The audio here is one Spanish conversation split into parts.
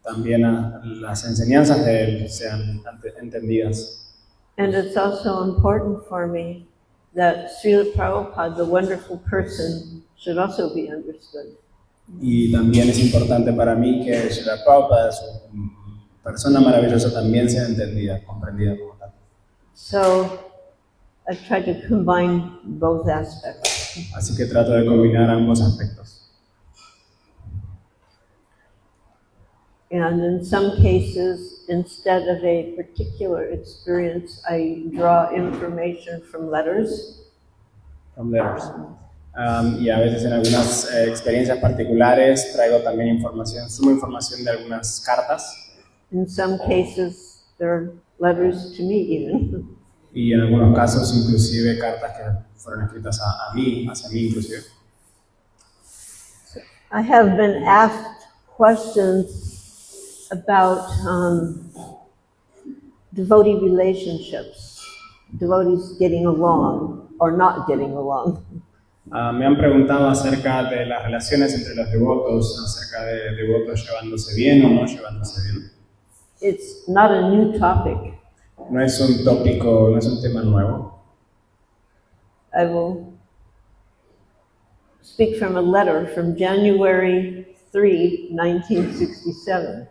también las enseñanzas de él sean entendidas. And it's also important for me that Srila Prabhupada, the wonderful person, should also be understood. Y también es importante para mí que Srila Prabhupada, su persona maravillosa, también sea entendida, comprendida como tal. So I try to combine both aspects. Así que trato de combinar ambos aspectos. And in some cases, instead of a particular experience, I draw information from letters. From letters. Y a veces en algunas experiencias particulares traigo también sumo información de algunas cartas. In some cases, they're letters to me even. Y en algunos casos inclusive cartas que fueron escritas a mí, hacia mí inclusive. I have been asked questions about devotee relationships, devotees getting along or not getting along. Me han preguntado acerca de las relaciones entre los devotos, acerca de devotos llevándose bien o no llevándose bien. It's not a new topic. No es un tópico, no es un tema nuevo. I will speak from a letter from January 3, 1967.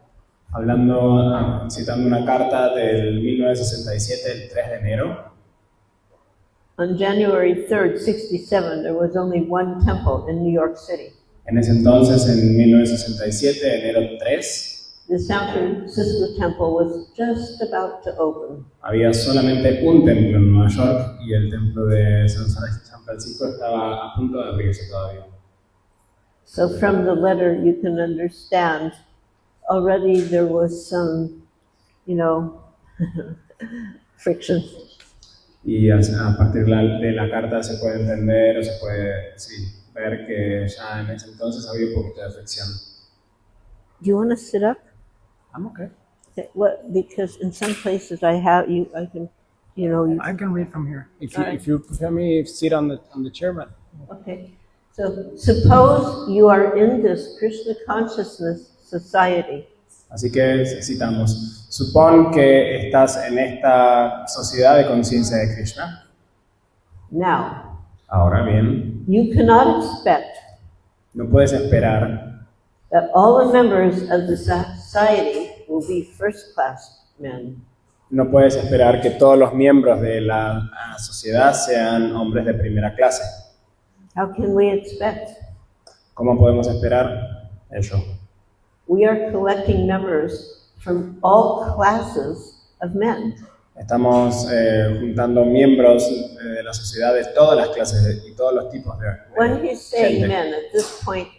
Citando una carta del 1967, el 3 de enero. On January 3rd, 67, there was only one temple in New York City. En ese entonces, en 1967, enero 3, The San Francisco temple was just about to open. había solamente un templo en Nueva York y el templo de San Francisco estaba a punto de abrirse todavía. So from the letter you can understand already there was some, friction. Y a partir de la carta se puede entender o se puede ver que ya en ese entonces había un poquito de fricción. Do you want to sit up? I'm okay. Okay, because in some places I can. I can read from here. If you prefer me sit on the chair, but Okay. So suppose you are in this Krishna consciousness society. Así que citamos, supón que estás en esta sociedad de conciencia de Krishna. Now, Ahora bien, you cannot expect no puedes esperar that all the members of the society will be first-class men. No puedes esperar que todos los miembros de la sociedad sean hombres de primera clase. How can we expect? ¿Cómo podemos esperar eso? We are collecting members from all classes of men. Estamos juntando miembros de la sociedad de todas las clases y todos los tipos de When he's saying gente. men, at this point,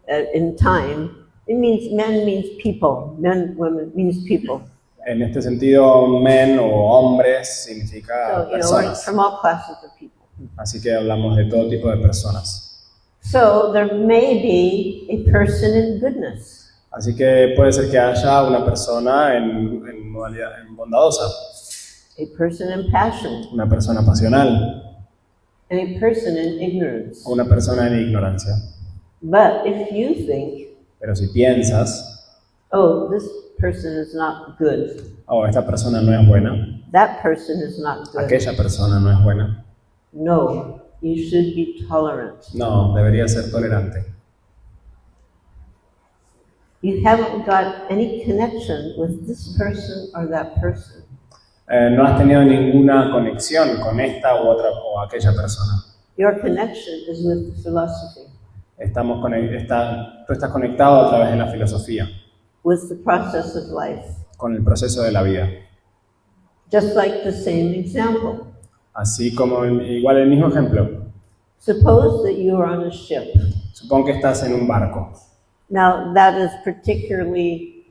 in time, it means men means people. Men, women means people. En este sentido, men o hombres significa So, personas. from all classes of people. Así que hablamos de todo tipo de personas. So there may be a person in goodness. Así que puede ser que haya una persona en bondadosa, A person in passion, una persona pasional, and a person in ignorance. o una persona en ignorancia. But if you think, Pero si piensas, oh, this person is not good, oh, esta persona no es buena, that person is not good, aquella persona no es buena, no, you should be tolerant. no, debería ser tolerante. You haven't got any connection with this person or that person. No has tenido ninguna conexión con esta u otra o aquella persona. Your connection is with the philosophy, Tú estás conectado a través de la filosofía, with the process of life. con el proceso de la vida. Just like the same example. Así como igual el mismo ejemplo. Suppose that you are on a ship. Supón que estás en un barco. Now, that is particularly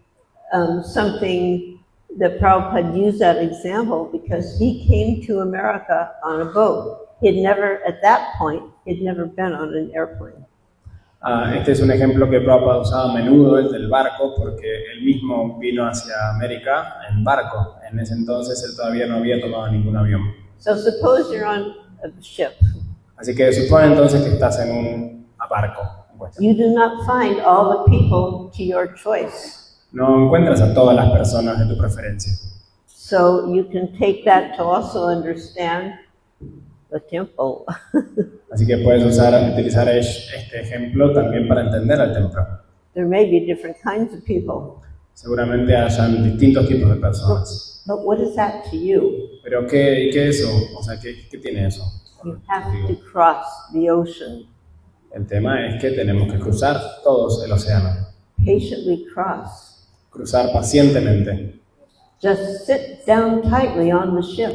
something that Prabhupada used that example because he came to America on a boat. He'd never, at that point, he'd never been on an airplane. Este es un ejemplo que Prabhupada usaba a menudo, el del barco, porque él mismo vino hacia América en barco. En ese entonces él todavía no había tomado ningún avión. So suppose you're on a ship Así que supone entonces que estás en un barco, vuestra. You do not find all the people to your choice. No encuentras a todas las personas de tu preferencia. So you can take that to also understand the temple. Así que puedes utilizar este ejemplo también para entender al templo. There may be different kinds of people. Seguramente hayan distintos tipos de personas. But what is that to you? Pero ¿qué es eso? O sea, ¿qué tiene eso? You have to cross the ocean. El tema es que tenemos que cruzar todos el océano. Patiently cross. Cruzar pacientemente. Just sit down tightly on the ship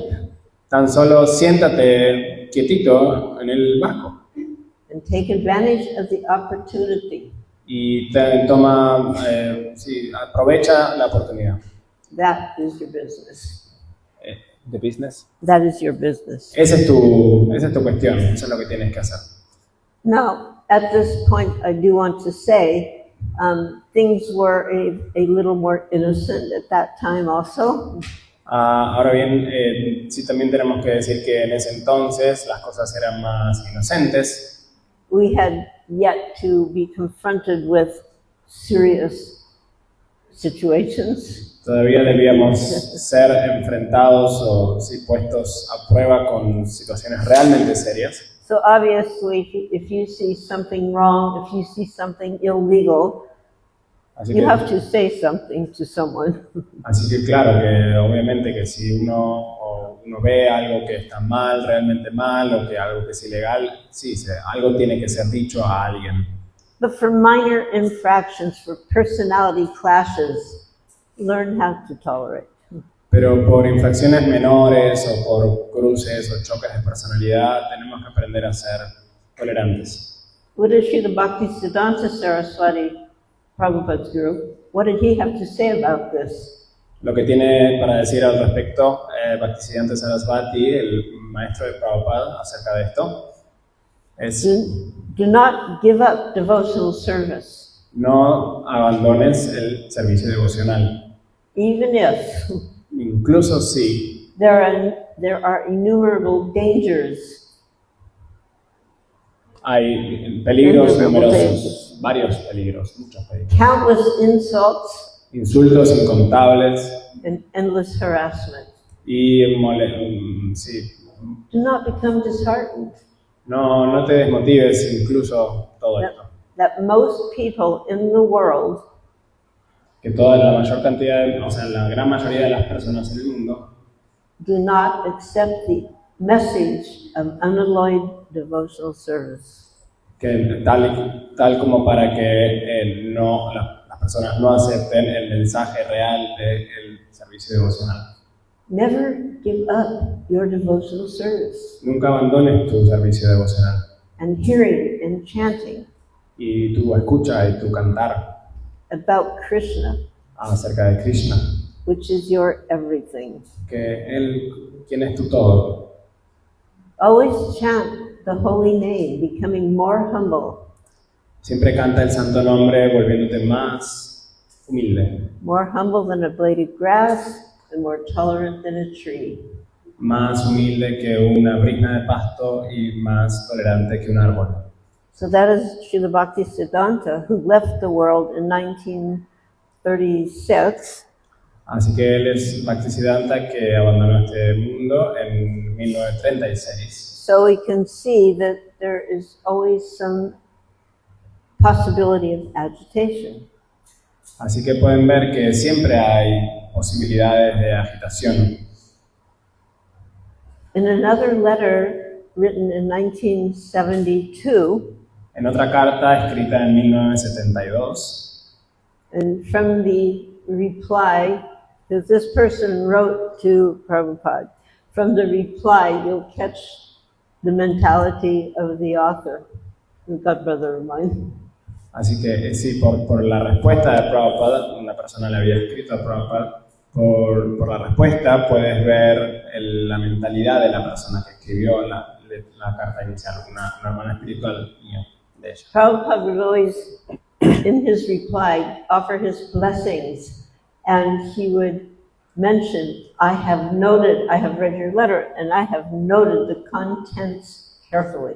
Tan solo siéntate quietito en el barco and take advantage of the opportunity. y aprovecha la oportunidad. That is your business. The business. That is your business. Esa es tu cuestión, eso es lo que tienes que hacer. Now, at this point, I do want to say things were a little more innocent at that time also. Ahora bien, sí también tenemos que decir que en ese entonces las cosas eran más inocentes. We had yet to be confronted with serious situations. Todavía debíamos ser enfrentados o puestos a prueba con situaciones realmente serias. So obviously, if you see something wrong, if you see something illegal, Así you que, have to say something to someone. así que claro, que obviamente que si uno ve algo que está mal, realmente mal, o que algo que es ilegal, sí, algo tiene que ser dicho a alguien. But for minor infractions, for personality clashes, learn how to tolerate. Pero por infracciones menores o por cruces o choques de personalidad, tenemos que aprender a ser tolerantes. What did Srila Bhaktisiddhanta Saraswati, Prabhupada's guru, what did he have to say about this? Lo que tiene para decir al respecto Bhaktisiddhanta Saraswati, el maestro de Prabhupada, acerca de esto, es Do not give up devotional service, no abandones el servicio devocional. even if Incluso si there are innumerable dangers. hay peligros Innumerable numerosos, varios peligros, muchos peligros. Countless insults Insultos incontables and endless harassment. y Do not become disheartened no te desmotives incluso todo esto. that most people in the world Que la mayor cantidad, o sea, la gran mayoría de las personas en el mundo do not accept the message of unalloyed devotional service. que tal como para que las personas no acepten el mensaje real del servicio devocional. Never give up your devotional service Nunca abandones tu servicio devocional and hearing and chanting y tu escucha y tu cantar about Krishna, acerca de Krishna, which is your everything. que quien es tu todo. Always chant the holy name, becoming more humble, Siempre canta el santo nombre volviéndote más humilde, more humble than a blade of grass and more tolerant than a tree. más humilde que una brizna de pasto y más tolerante que un árbol. So that is Srila Bhaktisiddhanta, who left the world in 1936. Así que él es Bhaktisiddhanta que abandonó este mundo en 1936. So we can see that there is always some possibility of agitation. Así que pueden ver que siempre hay posibilidades de agitación. In another letter written in 1972, En otra carta escrita en 1972, and from the reply, because this person wrote to Prabhupada, from the reply you'll catch the mentality of the author, the godbrother of mine. así que sí, por la respuesta de Prabhupada, una persona le había escrito a Prabhupada, por la respuesta puedes ver la mentalidad de la persona que escribió la carta inicial, una hermana espiritual mía de ella. Prabhupada would always, in his reply, offer his blessings, and he would mention, I have read your letter, and I have noted the contents carefully.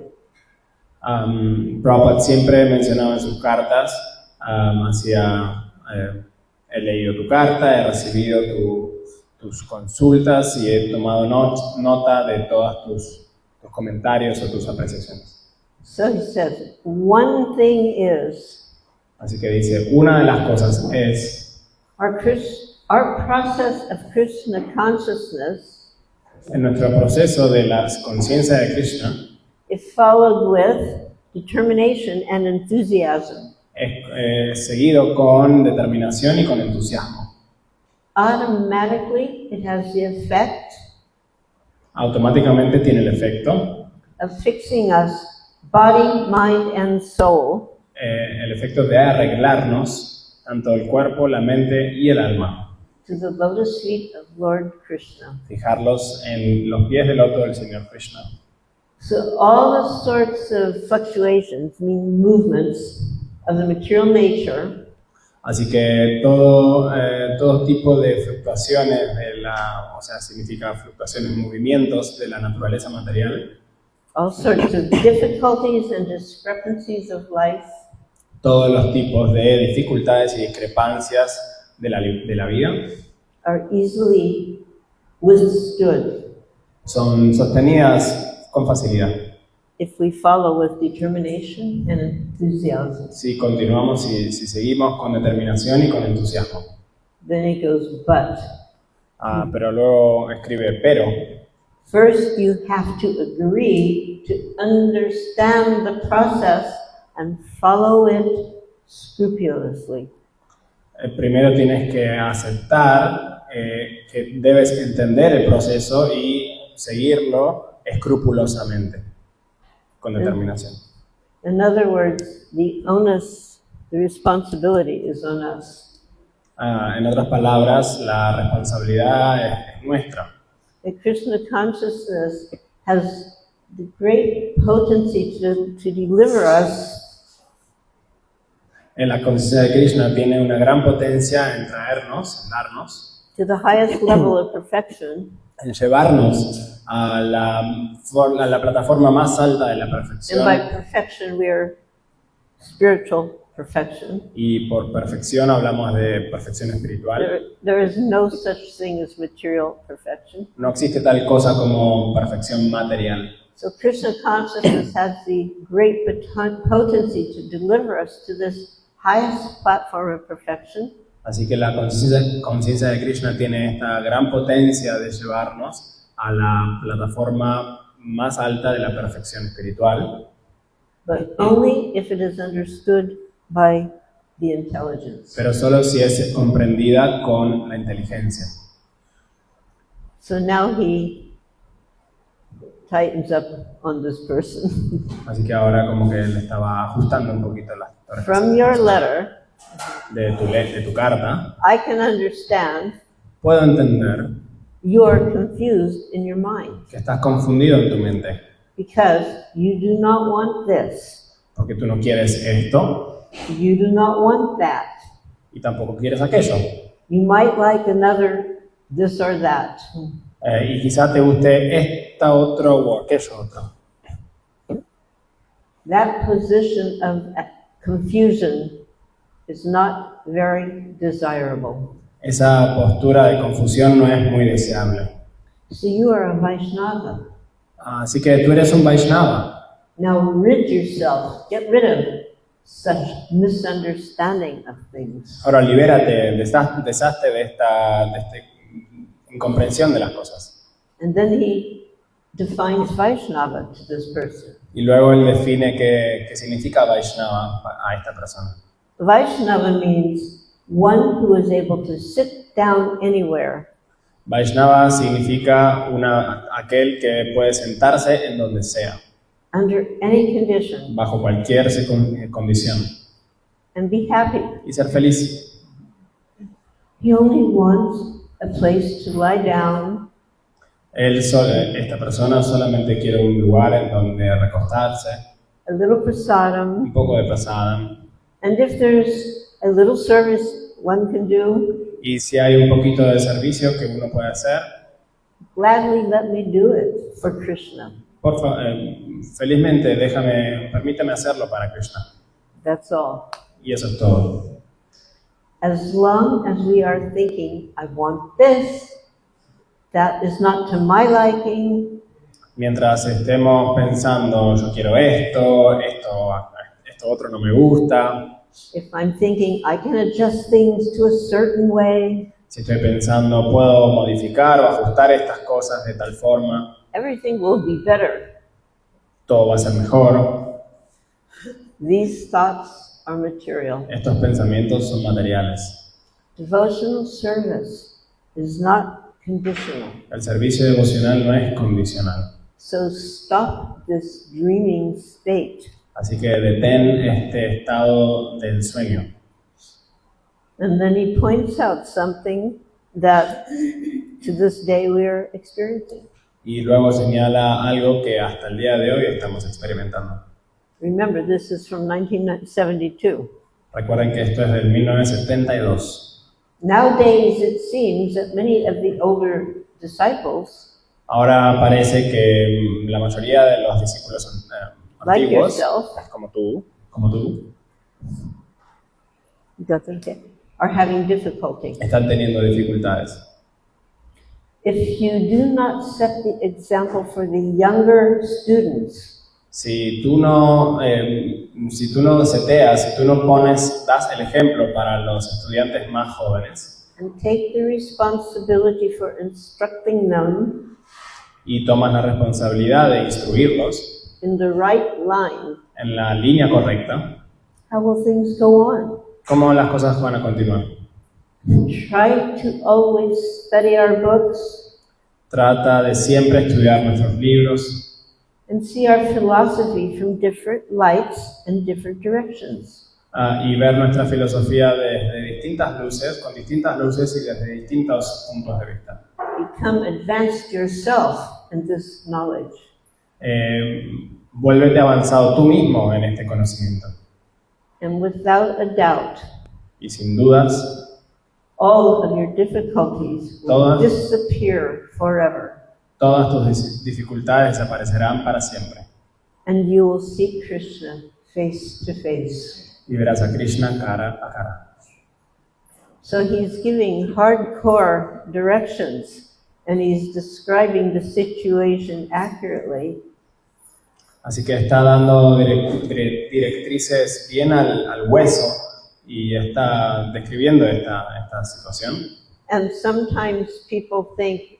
Prabhupada siempre mencionaba en sus cartas, he leído tu carta, he recibido tus consultas y he tomado nota de todos tus comentarios o tus apreciaciones. So he says, one thing is, Así que dice, una de las cosas es, our process of Krishna consciousness en nuestro proceso de la conciencia de Krishna, is followed with determination and enthusiasm. es seguido con determinación y con entusiasmo. Automatically, it has the effect Automáticamente tiene el efecto, of fixing us, body, mind, and soul, el efecto de arreglarnos, tanto el cuerpo, la mente y el alma. to the lotus feet of Lord Krishna. Fijarlos en los pies del loto del Señor Krishna. So all the sorts of fluctuations, mean movements of the material nature, Así que todo tipo de fluctuaciones significa fluctuaciones, movimientos de la naturaleza material, all sorts of difficulties and discrepancies of life, todos los tipos de dificultades y discrepancias de la vida are easily withstood son sostenidas con facilidad. if we follow with determination and enthusiasm. Si continuamos y si seguimos con determinación y con entusiasmo. Then it goes, but Pero luego escribe, pero first you have to agree to understand the process and follow it scrupulously. Primero tienes que aceptar que debes entender el proceso y seguirlo escrupulosamente, con determinación. In other words, the onus, the responsibility is on us. En otras palabras, la responsabilidad es nuestra. The Krishna consciousness has the great potency to deliver us En la conciencia de Krishna tiene una gran potencia en traernos, en darnos, to the highest level of perfection, en llevarnos a la plataforma más alta de la and perfección. by perfection we are spiritual perfection. Y por perfección hablamos de perfección espiritual. There is no such thing as material perfection. No existe tal cosa como perfección material. So Krishna consciousness has the great potency to deliver us to this highest platform of perfection. Así que la conciencia de Krishna tiene esta gran potencia de llevarnos a la plataforma más alta de la perfección espiritual, But only if it is understood by the intelligence. pero solo si es comprendida con la inteligencia. So now he tightens up on this person. Así que ahora como que le estaba ajustando un poquito las From your letter, de tu carta. I can understand Puedo entender you are confused in your mind que estás confundido en tu mente, because you do not want this, porque tú no quieres esto you do not want that. y tampoco quieres aquello. You might like another this or that. Y quizá te guste esta otro o aquello otro. That position of confusion is not very desirable. Esa postura de confusión no es muy deseable. So you are a Vaishnava. Así que tú eres un Vaishnava. Now rid yourself, get rid of such misunderstanding of things. Ahora libérate, deshazte de esta incomprensión de las cosas. And then he defines Vaishnava to this person. Y luego él define qué significa Vaishnava a esta persona. Vaishnava means one who is able to sit down anywhere Vaishnava significa aquel que puede sentarse en donde sea, under any condition bajo cualquier condición, and be happy. y ser feliz. He only wants a place to lie down, Esta persona solamente quiere un lugar en donde recostarse, a little prasadam, un poco de prasadam, and if there's a little service one can do, y si hay un poquito de servicio que uno puede hacer, gladly let me do it for Krishna. por favor, felizmente permíteme hacerlo para Krishna. That's all. Y eso es todo. As long as we are thinking, I want this, that is not to my liking, Mientras estemos pensando, yo quiero esto otro no me gusta. if I'm thinking, I can adjust things to a certain way, Si estoy pensando, puedo modificar o ajustar estas cosas de tal forma, everything will be better. todo va a ser mejor. These thoughts are material. Estos pensamientos son materiales. Devotional service is not conditional. El servicio devocional no es condicional. So stop this dreaming state. Así que detén este estado del sueño. And then he points out something that to this day we are experiencing. Y luego señala algo que hasta el día de hoy estamos experimentando. Remember, this is from 1972. Recuerden que esto es del 1972. Nowadays, it seems that many of the older disciples, Ahora parece que la mayoría de los discípulos like antiguos, yourself, como tú, are having difficulty. están teniendo dificultades. If you do not set the example for the younger students, Si tú no seteas, si tú no das el ejemplo para los estudiantes más jóvenes and take the responsibility for instructing them y tomas la responsabilidad de instruirlos in the right line, en la línea correcta, how will things go on? ¿cómo las cosas van a continuar? Try to always study our books Trata de siempre estudiar nuestros libros and see our philosophy from different lights and different directions. y ver nuestra filosofía desde distintas luces, con distintas luces y desde distintos puntos de vista. Become advanced yourself in this knowledge. Vuélvete avanzado tú mismo en este conocimiento. And without a doubt, Y sin dudas, all of your difficulties will Todas. disappear forever. todas tus dificultades desaparecerán para siempre. And you will see Krishna face to face. Y verás a Krishna cara a cara. So he's giving hardcore directions and he's describing the situation accurately. Así que está dando directrices bien al hueso y está describiendo esta situación. And sometimes people think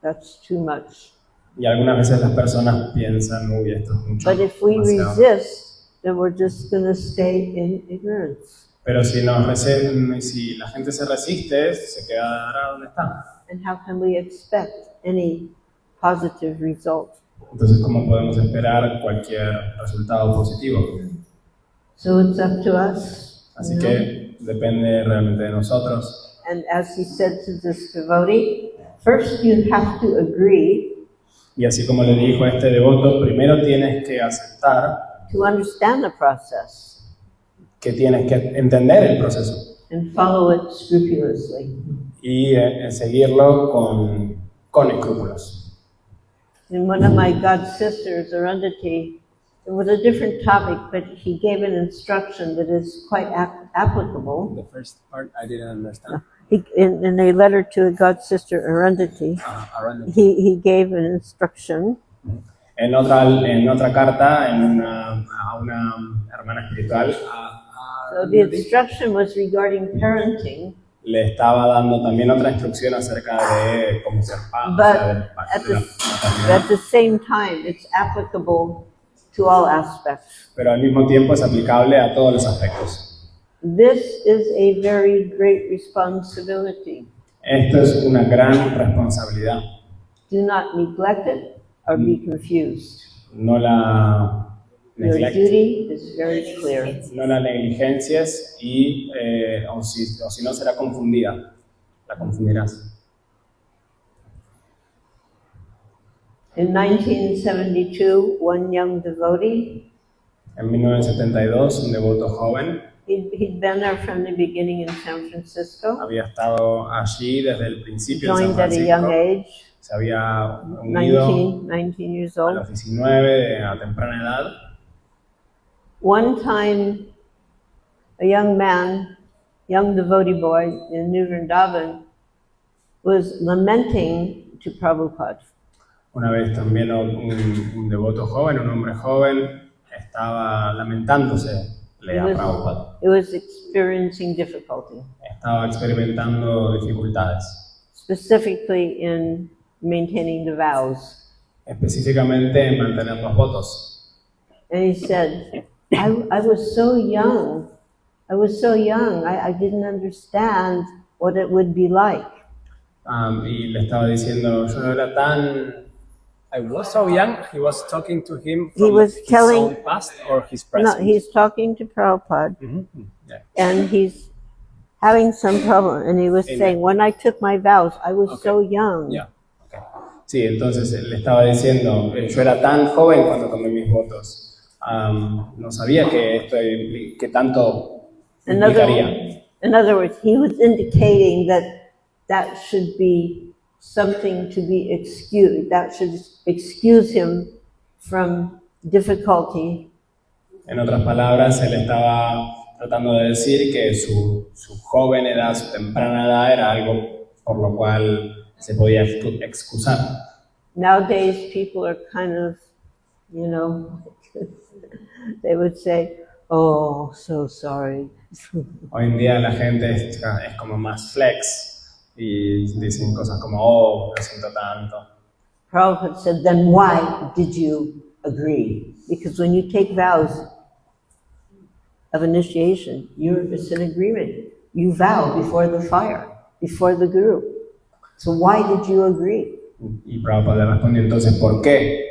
that's too much. Y algunas veces las personas piensan, uy, esto es mucho. But if we demasiado". resist, then we're just going to stay in ignorance. Pero si la gente se resiste, se quedará donde está. And how can we expect any positive result? Entonces, ¿cómo podemos esperar cualquier resultado positivo? So it's up to us. Así you know? que depende realmente de nosotros. And as he said to this devotee, first you have to agree Y así como le dijo a este devoto, primero tienes que aceptar to understand the process que tienes que entender el proceso and follow it scrupulously. y seguirlo con escrúpulos. In one of my god sisters, Arundhati, it was a different topic, but he gave an instruction that is quite applicable. The first part I didn't understand. In a letter to a god sister, Arundhati, he gave an instruction En otra carta, a una hermana espiritual, So the instruction was regarding parenting, le estaba dando también otra instrucción acerca de cómo ser padre, but de la maternidad. at the same time, it's applicable to all aspects. Pero al mismo tiempo es aplicable a todos los aspectos. This is a very great responsibility. Esto es una gran responsabilidad. Do not neglect it or be confused. No la Your neglectes, duty is very clear. no la negligencias y o si no será confundida, la confundirás. In 1972, one young devotee, En 1972, un devoto joven he'd been there from the beginning in San Francisco, había estado allí desde el principio en San joined at a young Francisco, age, se había unido 19 years a old. los 19, a temprana edad. One time, a young man, young devotee boy in New Vrindavan, was lamenting to Prabhupada. Una vez también un devoto joven, un hombre joven, estaba lamentándose He a Prabhupada. was experiencing difficulty, Estaba experimentando dificultades, specifically in maintaining the vows. específicamente en mantener los votos. And he said, I was so young. I was so young. I didn't understand what it would be like. Y le estaba diciendo, yo no era tan... I was so young. He was talking to him He from was his telling- own past or his No, present. he's talking to Prabhupada, Yeah. and he's having some problem. And he was Amen. saying, when I took my vows, I was so young. Yeah. Sí, entonces le estaba diciendo, yo era tan joven cuando tomé mis votos. No sabía que esto que tanto In other, implicaría. in other words, he was indicating that should be something to be excused. That should excuse him from difficulty. En otras palabras, él estaba tratando de decir que su joven edad, su temprana edad era algo por lo cual se podía excusar. Nowadays, people are kind of, they would say, oh, so sorry. Hoy en día la gente es como más flex y dicen cosas como, oh, lo siento tanto. Prabhupada said, then why did you agree? Because when you take vows of initiation, it's an agreement. You vow before the fire, before the Guru. So why did you agree? Y Prabhupada le respondió, entonces, ¿por qué?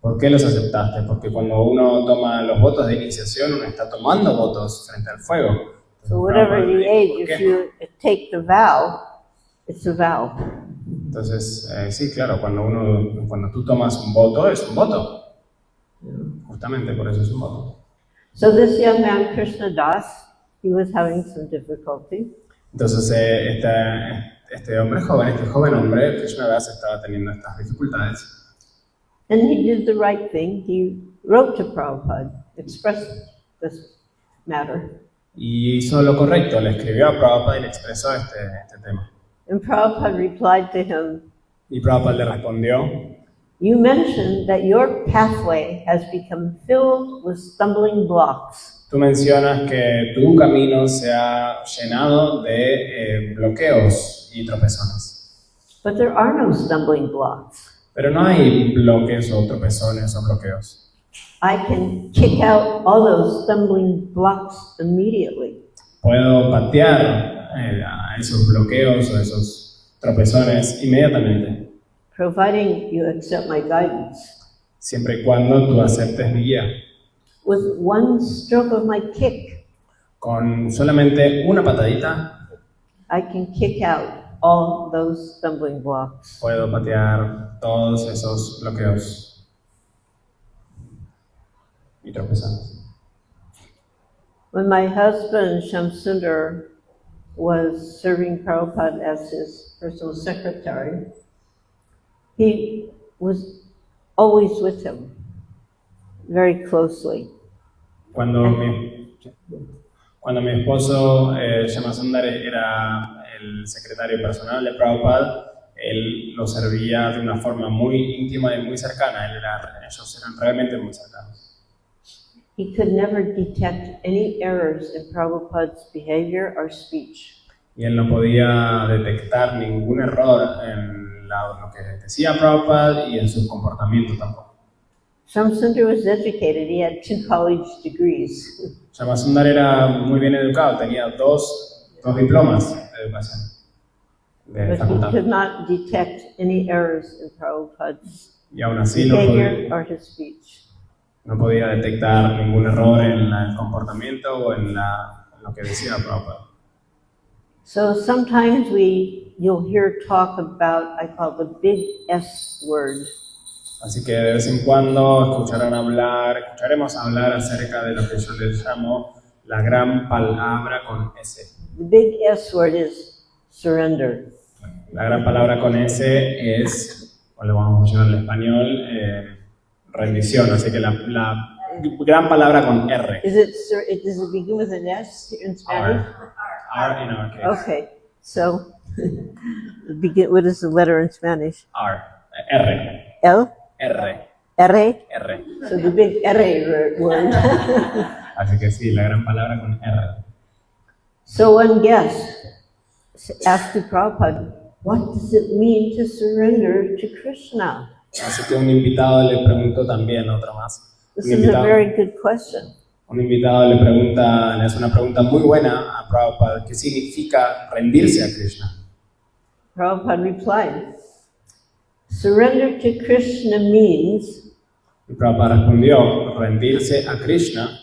¿Por qué los aceptaste? Porque cuando uno toma los votos de iniciación, uno está tomando votos frente al fuego. Entonces, So whatever Prabhupada the le age, dijo, ¿por if qué? you take the vow, it's a vow. Entonces, sí, claro, cuando tú tomas un voto, es un voto. Justamente por eso es un voto. So this young man, Krishna Das, he was having some difficulty. Entonces, este hombre joven, este joven hombre, Krishnadas, estaba teniendo estas dificultades. And he did the right thing. He wrote to Prabhupada, expressed this matter. Y hizo lo correcto, le escribió a Prabhupada y le expresó este tema. And Prabhupada replied to him, Y Prabhupada le respondió, you mentioned that your pathway has become filled with stumbling blocks. tú mencionas que tu camino se ha llenado de bloqueos y tropezones. But there are no stumbling blocks. Pero no hay bloques o tropezones o bloqueos. I can kick out all those stumbling blocks immediately. Puedo patear a esos bloqueos o esos tropezones inmediatamente, Providing you accept my guidance. siempre y cuando tú aceptes mi guía. With one stroke of my kick, Con solamente una patadita I can kick out all those stumbling blocks. puedo patear todos esos bloqueos y tropezones. When my husband Shamsundar was serving Prabhupada as his personal secretary, he was always with him, very closely. Cuando mi esposo Yamasundar era el secretario personal de Prabhupada, él lo servía de una forma muy íntima y muy cercana. Ellos eran realmente muy cercanos. He could never detect any errors in Prabhupada's behavior or speech. Y él no podía detectar ningún error en lo que decía Prabhupada y en su comportamiento tampoco. Shamsundar was educated. He had 2 college degrees. Yamasundar era muy bien educado, tenía dos diplomas de educación, de But he facultad. could not detect any errors in Prabhupada's Y aún así behavior or his speech. no podía detectar ningún error en el comportamiento o en lo que decía Prabhupada. So sometimes you'll hear talk about, I call the big S word. Así que de vez en cuando escucharemos hablar acerca de lo que yo les llamo la gran palabra con S. The big S word is surrender. La gran palabra con S es o lo vamos a llamar en español, rendición. Así que la gran palabra con R. Does it begin with an S in Spanish? R in our case. Okay, so what is the letter in Spanish? R. R. L? R. R? R. So the big R word. Así que sí, la gran palabra con R. So one guest asked the Prabhupada, what does it mean to surrender to Krishna? Así que un invitado le preguntó también, otro más. This is a very good question. Un invitado le hace una pregunta muy buena a Prabhupada, ¿qué significa rendirse a Krishna? Prabhupada replied, surrender to Krishna means Y Prabhupada respondió, rendirse a Krishna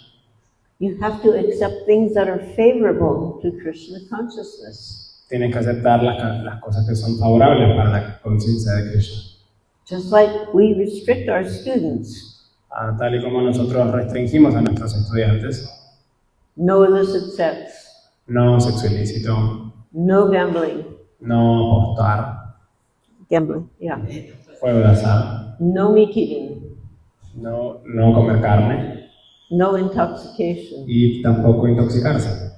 you have to accept things that are favorable to Krishna consciousness. tienes que aceptar las cosas que son favorables para la conciencia de Krishna. Just like we restrict our students. Tal y como nosotros restringimos a nuestros estudiantes, No illicit sex, no sexo ilícito, no gambling, no apostar, yeah, juego de azar, no meat eating, no comer carne no intoxication. y tampoco intoxicarse.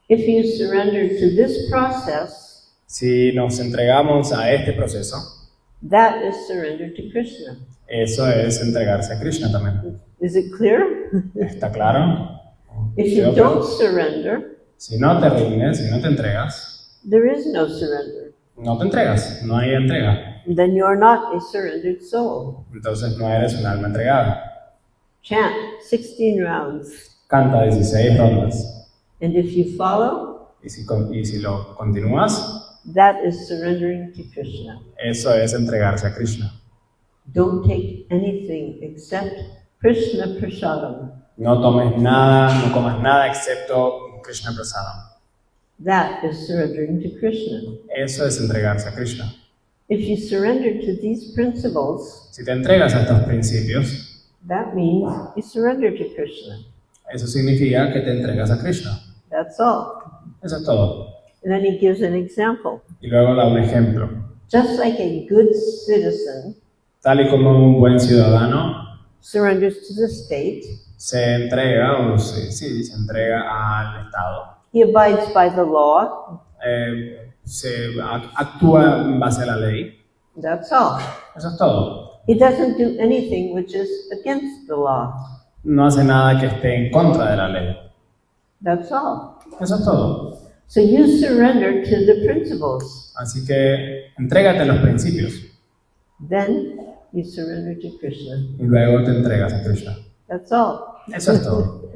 If you surrender to this process, Si nos entregamos a este proceso, that is surrender to Krishna. eso es entregarse a Krishna también. Is it clear? ¿Está claro? If ¿Sí, you otro? don't surrender, Si no te rindes, si no te entregas, there is no surrender. no te entregas, no hay entrega. Then you are not a surrendered soul. Entonces no eres un alma entregada. Chant 16 rounds. Canta 16 rondas. And if you follow, Y si lo continúas, that is surrendering to Krishna. eso es entregarse a Krishna. Don't take anything except Krishna Prasadam. No tomes nada, no comas nada excepto Krishna Prasadam. That is surrendering to Krishna. Eso es entregarse a Krishna. If you surrender to these principles, Si te entregas a estos principios, that means you surrender to Krishna. eso significa que te entregas a Krishna. That's all. Eso es todo. And then he gives an example. Y luego da un ejemplo. Just like a good citizen Tal y como un buen ciudadano surrenders to the state, se entrega, se entrega al Estado. he abides by the law. Actúa en base a la ley. That's all. Eso es todo. He doesn't do anything which is against the law. No hace nada que esté en contra de la ley. That's all. Eso es todo. So you surrender to the principles. Así que entrégate a los principios Then you surrender to Krishna. y luego te entregas a Krishna. That's all. Eso es todo.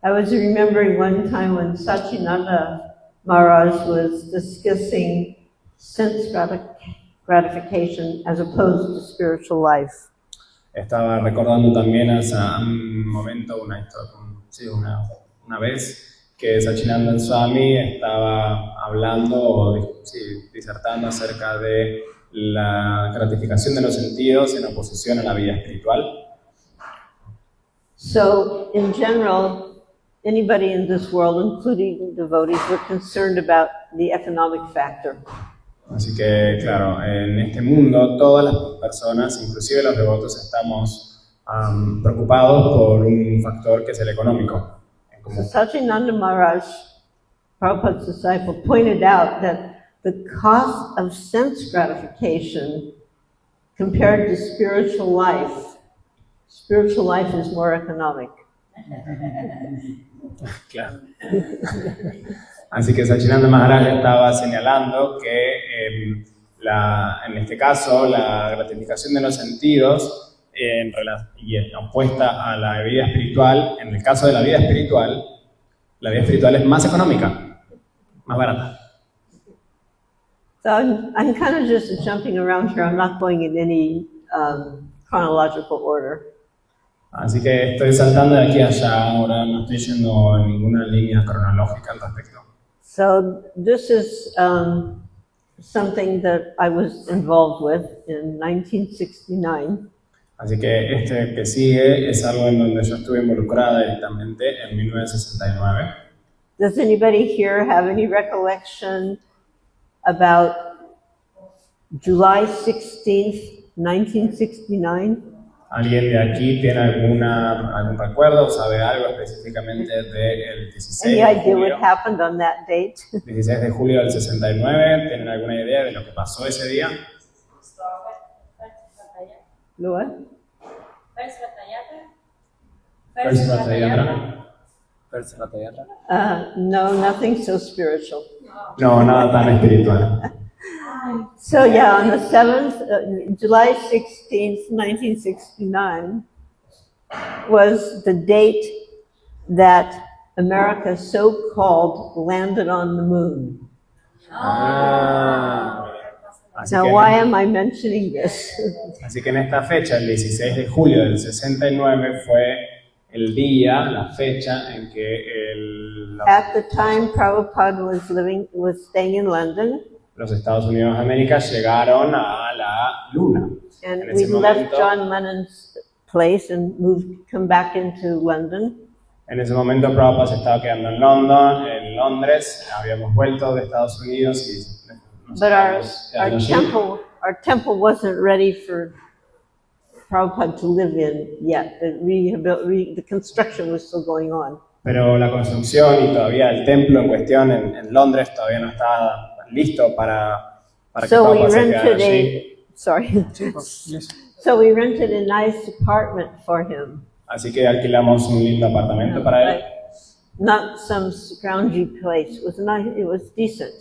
I was remembering one time when Sachinanda Maharaj was discussing sense gratification as opposed to spiritual life. Estaba recordando también hace un momento una vez que Sachinanda Swami estaba hablando o disertando acerca de la gratificación de los sentidos en oposición a la vida espiritual. So, in general, anybody in this world, including devotees, were concerned about the economic factor. Así que, claro, en este mundo todas las personas, inclusive los devotos, estamos preocupados por un factor que es el económico. So Sachinanda Maharaj, Prabhupada's disciple, pointed out that the cost of sense gratification compared to spiritual life is more economic. Claro. Así que Sachinanda Maharaj estaba señalando que en este caso la gratificación de los sentidos y opuesta a la vida espiritual, en el caso de la vida espiritual es más económica, más barata. So I'm kind of just jumping around here. I'm not going in any chronological order. Así que estoy saltando de aquí a allá, ahora no estoy yendo en ninguna línea cronológica al respecto. So this is something that I was involved with in 1969. Así que este que sigue es algo en donde yo estuve involucrada directamente en 1969. Does anybody here have any recollection about July 16th, 1969. ¿Alguien de aquí tiene algún recuerdo, sabe algo específicamente del 16 Any de idea julio? what happened on that date? 16 de julio del 69, ¿tienen alguna idea de lo que pasó ese día? What? First Ratayatra. First Ratha Yatra. No, nothing so spiritual. No, nada tan espiritual. So yeah, on the 7th, July 16th, 1969 was the date that America so-called landed on the moon. Así Now, que, why am I mentioning this? así que en esta fecha, el 16 de julio del 69, fue el día, la fecha en que At the time, Prabhupada was staying in London, los Estados Unidos de América llegaron a la Luna. and En we ese left momento- John Lennon's place and come back into London. En ese momento Prabhupada se estaba quedando en Londres, habíamos vuelto de Estados Unidos y nos But estábamos quedando allí. our temple wasn't ready for Prabhupada to live in yet. The construction was still going on. Pero la construcción y todavía el templo en cuestión en Londres todavía no estaba listo para que So we Prabhupada se quedara rented allí. So we rented a nice apartment for him. Así que alquilamos un lindo apartamento para él. Not some scroungy place. It was nice. It was decent.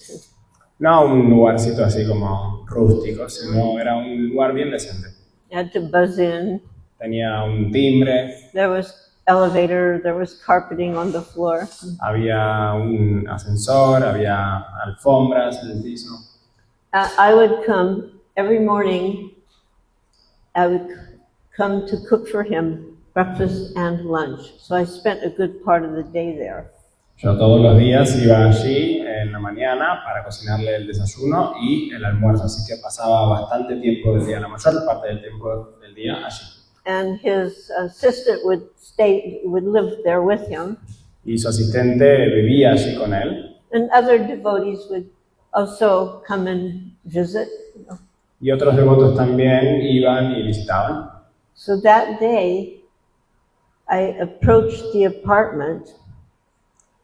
No un lugarcito así como rústico, sino era un lugar bien decente. You had to buzz in. Tenía un timbre, There was elevator. There was carpeting on the floor. había un ascensor, había alfombras en el piso. I would come every morning. I would come to cook for him breakfast and lunch. So I spent a good part of the day there. Yo todos los días iba allí en la mañana para cocinarle el desayuno y el almuerzo, así que pasaba bastante tiempo del día, la mayor parte del tiempo del día allí. And his assistant would live there with him. Y su asistente vivía allí con él And other devotees would also come and visit. y otros devotos también iban y visitaban. So that day, I approached the apartment,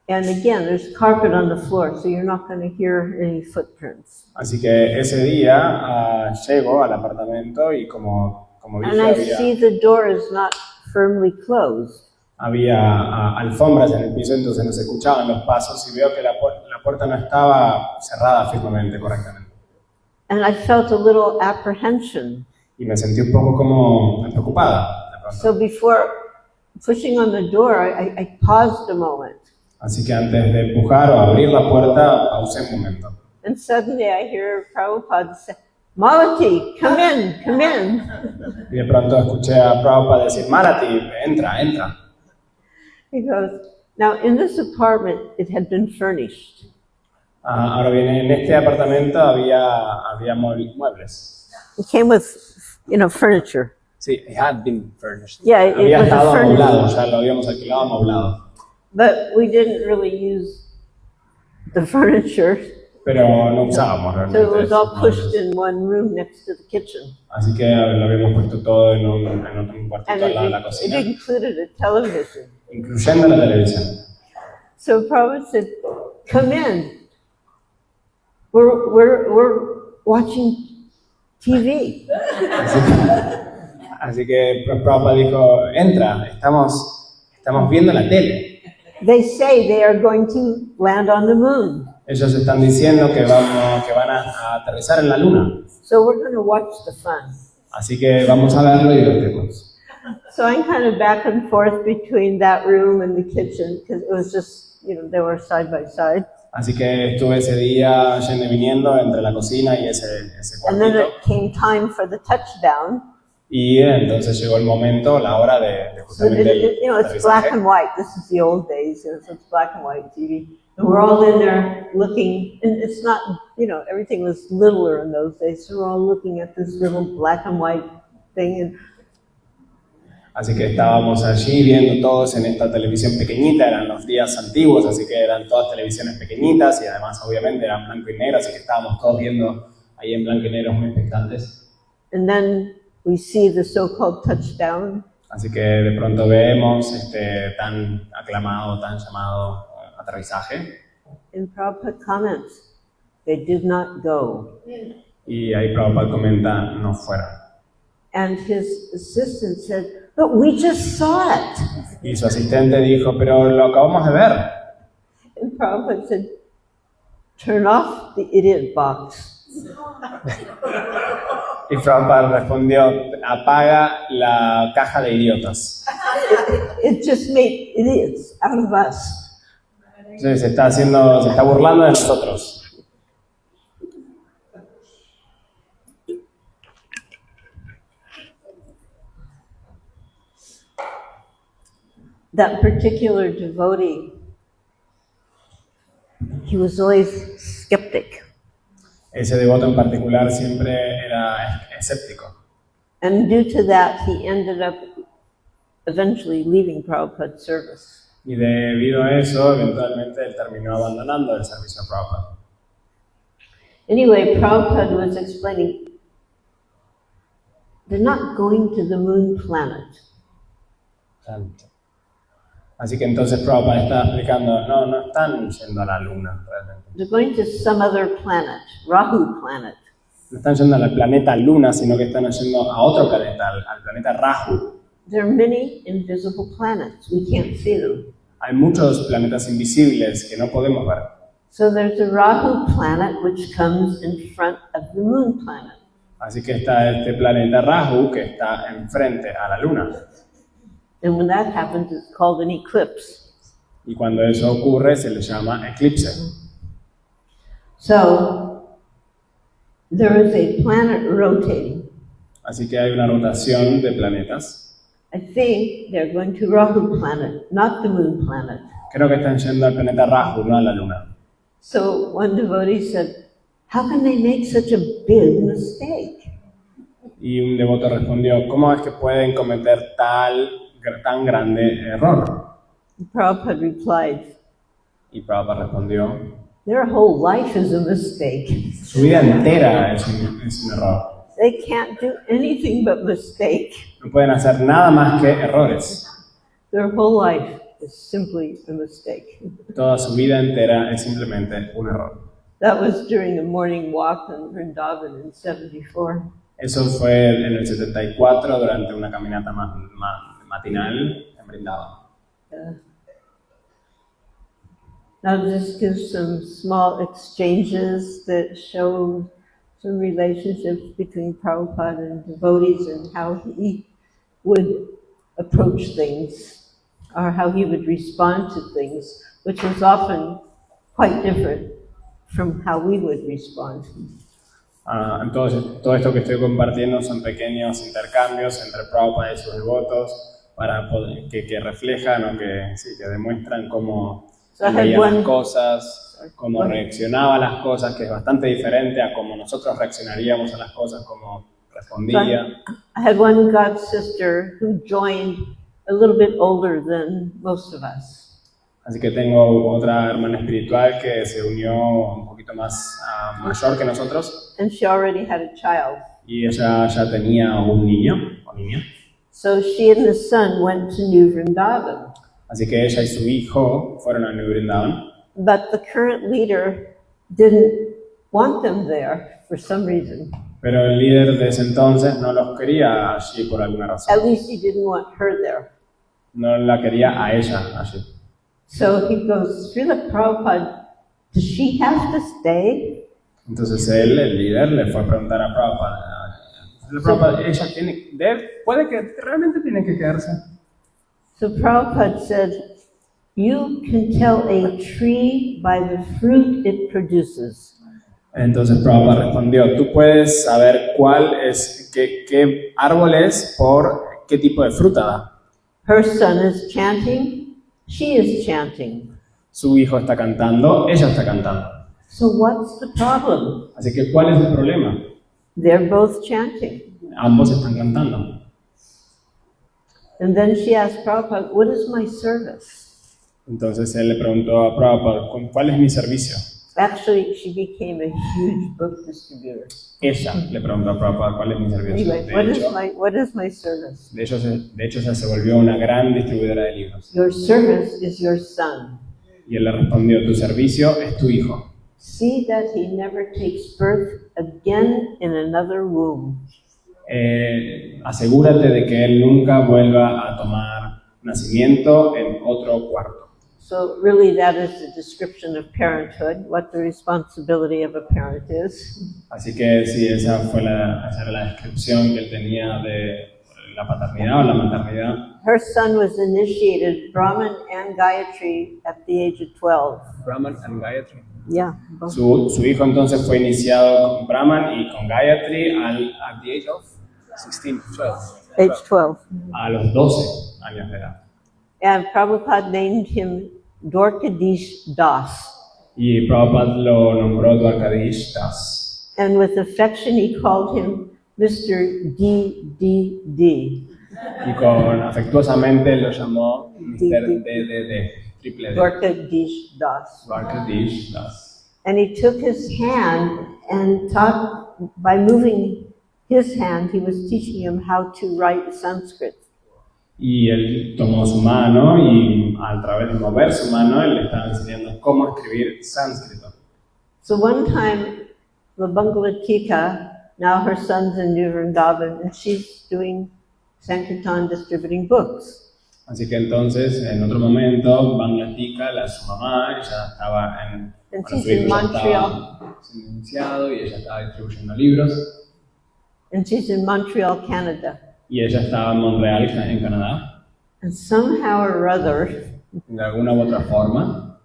and again, there's carpet on the floor, so you're not going to hear any footprints. Así que ese día llego al apartamento y como And dije, I see the door is not firmly closed. había alfombras en el piso, entonces no se escuchaban los pasos y veo que la puerta no estaba cerrada firmemente, correctamente. And I felt a little apprehension. Y me sentí un poco como preocupada de pronto. So before pushing on the door, I paused a moment. Así que antes de empujar o abrir la puerta, pausé un momento. And suddenly I hear Prabhupada say, Malati, come in, come in. Y de pronto escuché a Prabhupada decir, Malati, entra, entra. He goes, now in this apartment, it had been furnished. Ahora bien, en este apartamento había muebles. It came with, furniture. See, it had been furnished. Yeah, it Había was a estado amoblado, furniture. ya lo habíamos alquilado amoblado. But we didn't really use the furniture. Pero no usábamos So realmente. it was all esos pushed muebles. in one room next to the kitchen. Así que lo habíamos puesto todo en un cuartito And al lado de la it cocina, included a television. incluyendo la televisión. So Prabhupada said, come in. We're watching TV. Así que Prabhupada dijo, entra, estamos viendo la tele. They say they are going to land on the moon. Ellos están diciendo que van a aterrizar en la luna. So we're going to watch the fun. Así que vamos a verlo y divertirnos. So I'm kind of back and forth between that room and the kitchen because it was just, they were side by side. Así que estuve ese día yendo y viniendo entre la cocina y ese And then cuartito. it came time for the touchdown. Y entonces llegó el momento, la hora de So justamente el it's black aterrizaje. and white. This is the old days, so it's black and white TV. And we're all in there looking, and it's not, everything was littler in those days, so we're all looking at this little black and white thing. And Así que estábamos allí viendo todos en esta televisión pequeñita, eran los días antiguos, así que eran todas televisiones pequeñitas y además obviamente eran blanco y negro, así que estábamos todos viendo ahí en blanco y negro muy expectantes. And then we see the so-called touchdown. Así que de pronto vemos tan aclamado, tan llamado aterrizaje. And Prabhupada comments, they did not go. Y ahí Prabhupada comenta, no fueron. And his assistant said, but we just saw it. Y su asistente dijo, pero lo acabamos de ver. And Prabhupada said, turn off the idiot box. Y Prabhupada respondió, apaga la caja de idiotas. It just made idiots out of us. Entonces se está burlando de nosotros. That particular devotee, he was always skeptic. Ese devoto en particular siempre era escéptico. And due to that, he ended up eventually leaving Prabhupada's service. Y debido a eso, eventualmente él terminó abandonando el servicio a Prabhupada. Anyway, Prabhupada was explaining, they're not going to the moon planet. Santo. Así que entonces Prabhupada está explicando, no están yendo a la luna realmente. They're going to some other planet, Rahu planet. No están yendo al planeta Luna, sino que están yendo a otro planeta, al planeta Rahu. There are many invisible planets. We can't see them. Hay muchos planetas invisibles que no podemos ver. So there's a Rahu planet which comes in front of the moon planet. Así que está este planeta Rahu que está enfrente a la luna. And when that happens, it's called an eclipse. Y cuando eso ocurre se le llama eclipse. So there is a planet rotating. Así que hay una rotación de planetas. I think they're going to Rahu planet, not the moon planet. Creo que están yendo al planeta Rahu, no a la luna. So one devotee said, how can they make such a big mistake? Y un devoto respondió, ¿cómo es que pueden cometer tan grande error? And Prabhupada replied, Y Prabhupada respondió, their whole life is a mistake. su vida entera es un error. They can't do anything but mistake. No pueden hacer nada más que errores. Their whole life is simply a mistake. Toda su vida entera es simplemente un error. That was during a morning walk in Vrindavan in 74. Eso fue en el 74 durante una caminata matinal en Vrindavan. Now this gives some small exchanges that show some relationships between Prabhupada and devotees and how he would approach things or how he would respond to things, which was often quite different from how we would respond. Entonces, todo esto que estoy compartiendo son pequeños intercambios entre Prabhupada y sus devotos para que reflejan o que demuestran cómo veía las cosas, cómo reaccionaba a las cosas, que es bastante diferente a cómo nosotros reaccionaríamos a las cosas, cómo respondía. I had one god sister who joined a little bit older than most of us. Así que tengo otra hermana espiritual que se unió un poquito más mayor que nosotros. And she already had a child. Y ella ya tenía un niño o niña. So she and the son went to New Vrindavan. Así que ella y su hijo fueron a New Vrindavan. But the current leader didn't want them there for some reason. Pero el líder de ese entonces no los quería allí por alguna razón. At least he didn't want her there. No la quería a ella allí. So he goes, Srila Prabhupada, does she have to stay? Entonces él, el líder, le fue a preguntar a Prabhupada, ella puede que realmente tiene que quedarse. So Prabhupada said, you can tell a tree by the fruit it produces. Entonces Prabhupada respondió, tú puedes saber qué árbol es por qué tipo de fruta da. Her son is chanting, she is chanting. Su hijo está cantando, ella está cantando. So what's the problem? Así que, ¿cuál es el problema? They're both chanting. Ambos están cantando. And then she asked Prabhupada, what is my service? Entonces él le preguntó a Prabhupada, ¿cuál es mi servicio? Actually, she became a huge book distributor. Ella le preguntó a Prabhupada cuál es mi servicio. Anyway, what is my service? De hecho, ella se volvió una gran distribuidora de libros. Your service is your son. Y él le respondió, tu servicio es tu hijo. See that he never takes birth again in another womb. Asegúrate de que él nunca vuelva a tomar nacimiento en otro cuarto. So really that is the description of parenthood, what the responsibility of a parent is. Así que sí, esa era la descripción que él tenía de la paternidad o la maternidad. Her son was initiated Brahman and Gayatri at the age of 12. Brahman and Gayatri. Yeah. Su hijo entonces fue iniciado con Brahman y con Gayatri at the age of 16, 12. Age 12. A los 12 años de edad. And Prabhupada named him Dwarkadish Das. Y Prabhupada lo nombró Dwarkadish Das. And with affection he called him Mr. D. Y afectuosamente lo llamó Mr. DDD, triple D. Dwarkadish Das. Dwarkadish Das. And he took his hand and taught, by moving his hand, he was teaching him how to write Sanskrit. Y él tomó su mano y a través de mover su mano, él le estaba enseñando cómo escribir sánscrito. So one time, Labangalatika, now her son's in New Vrindavan, and she's doing Sankirtan, distributing books. Así que entonces, en otro momento, Banglatika, su mamá, ella estaba she's in Montreal. Iniciado y ella estaba distribuyendo libros. And she's in Montreal, Canada. Y ella estaba en Montreal, en Canadá. And somehow or other, de alguna u otra forma,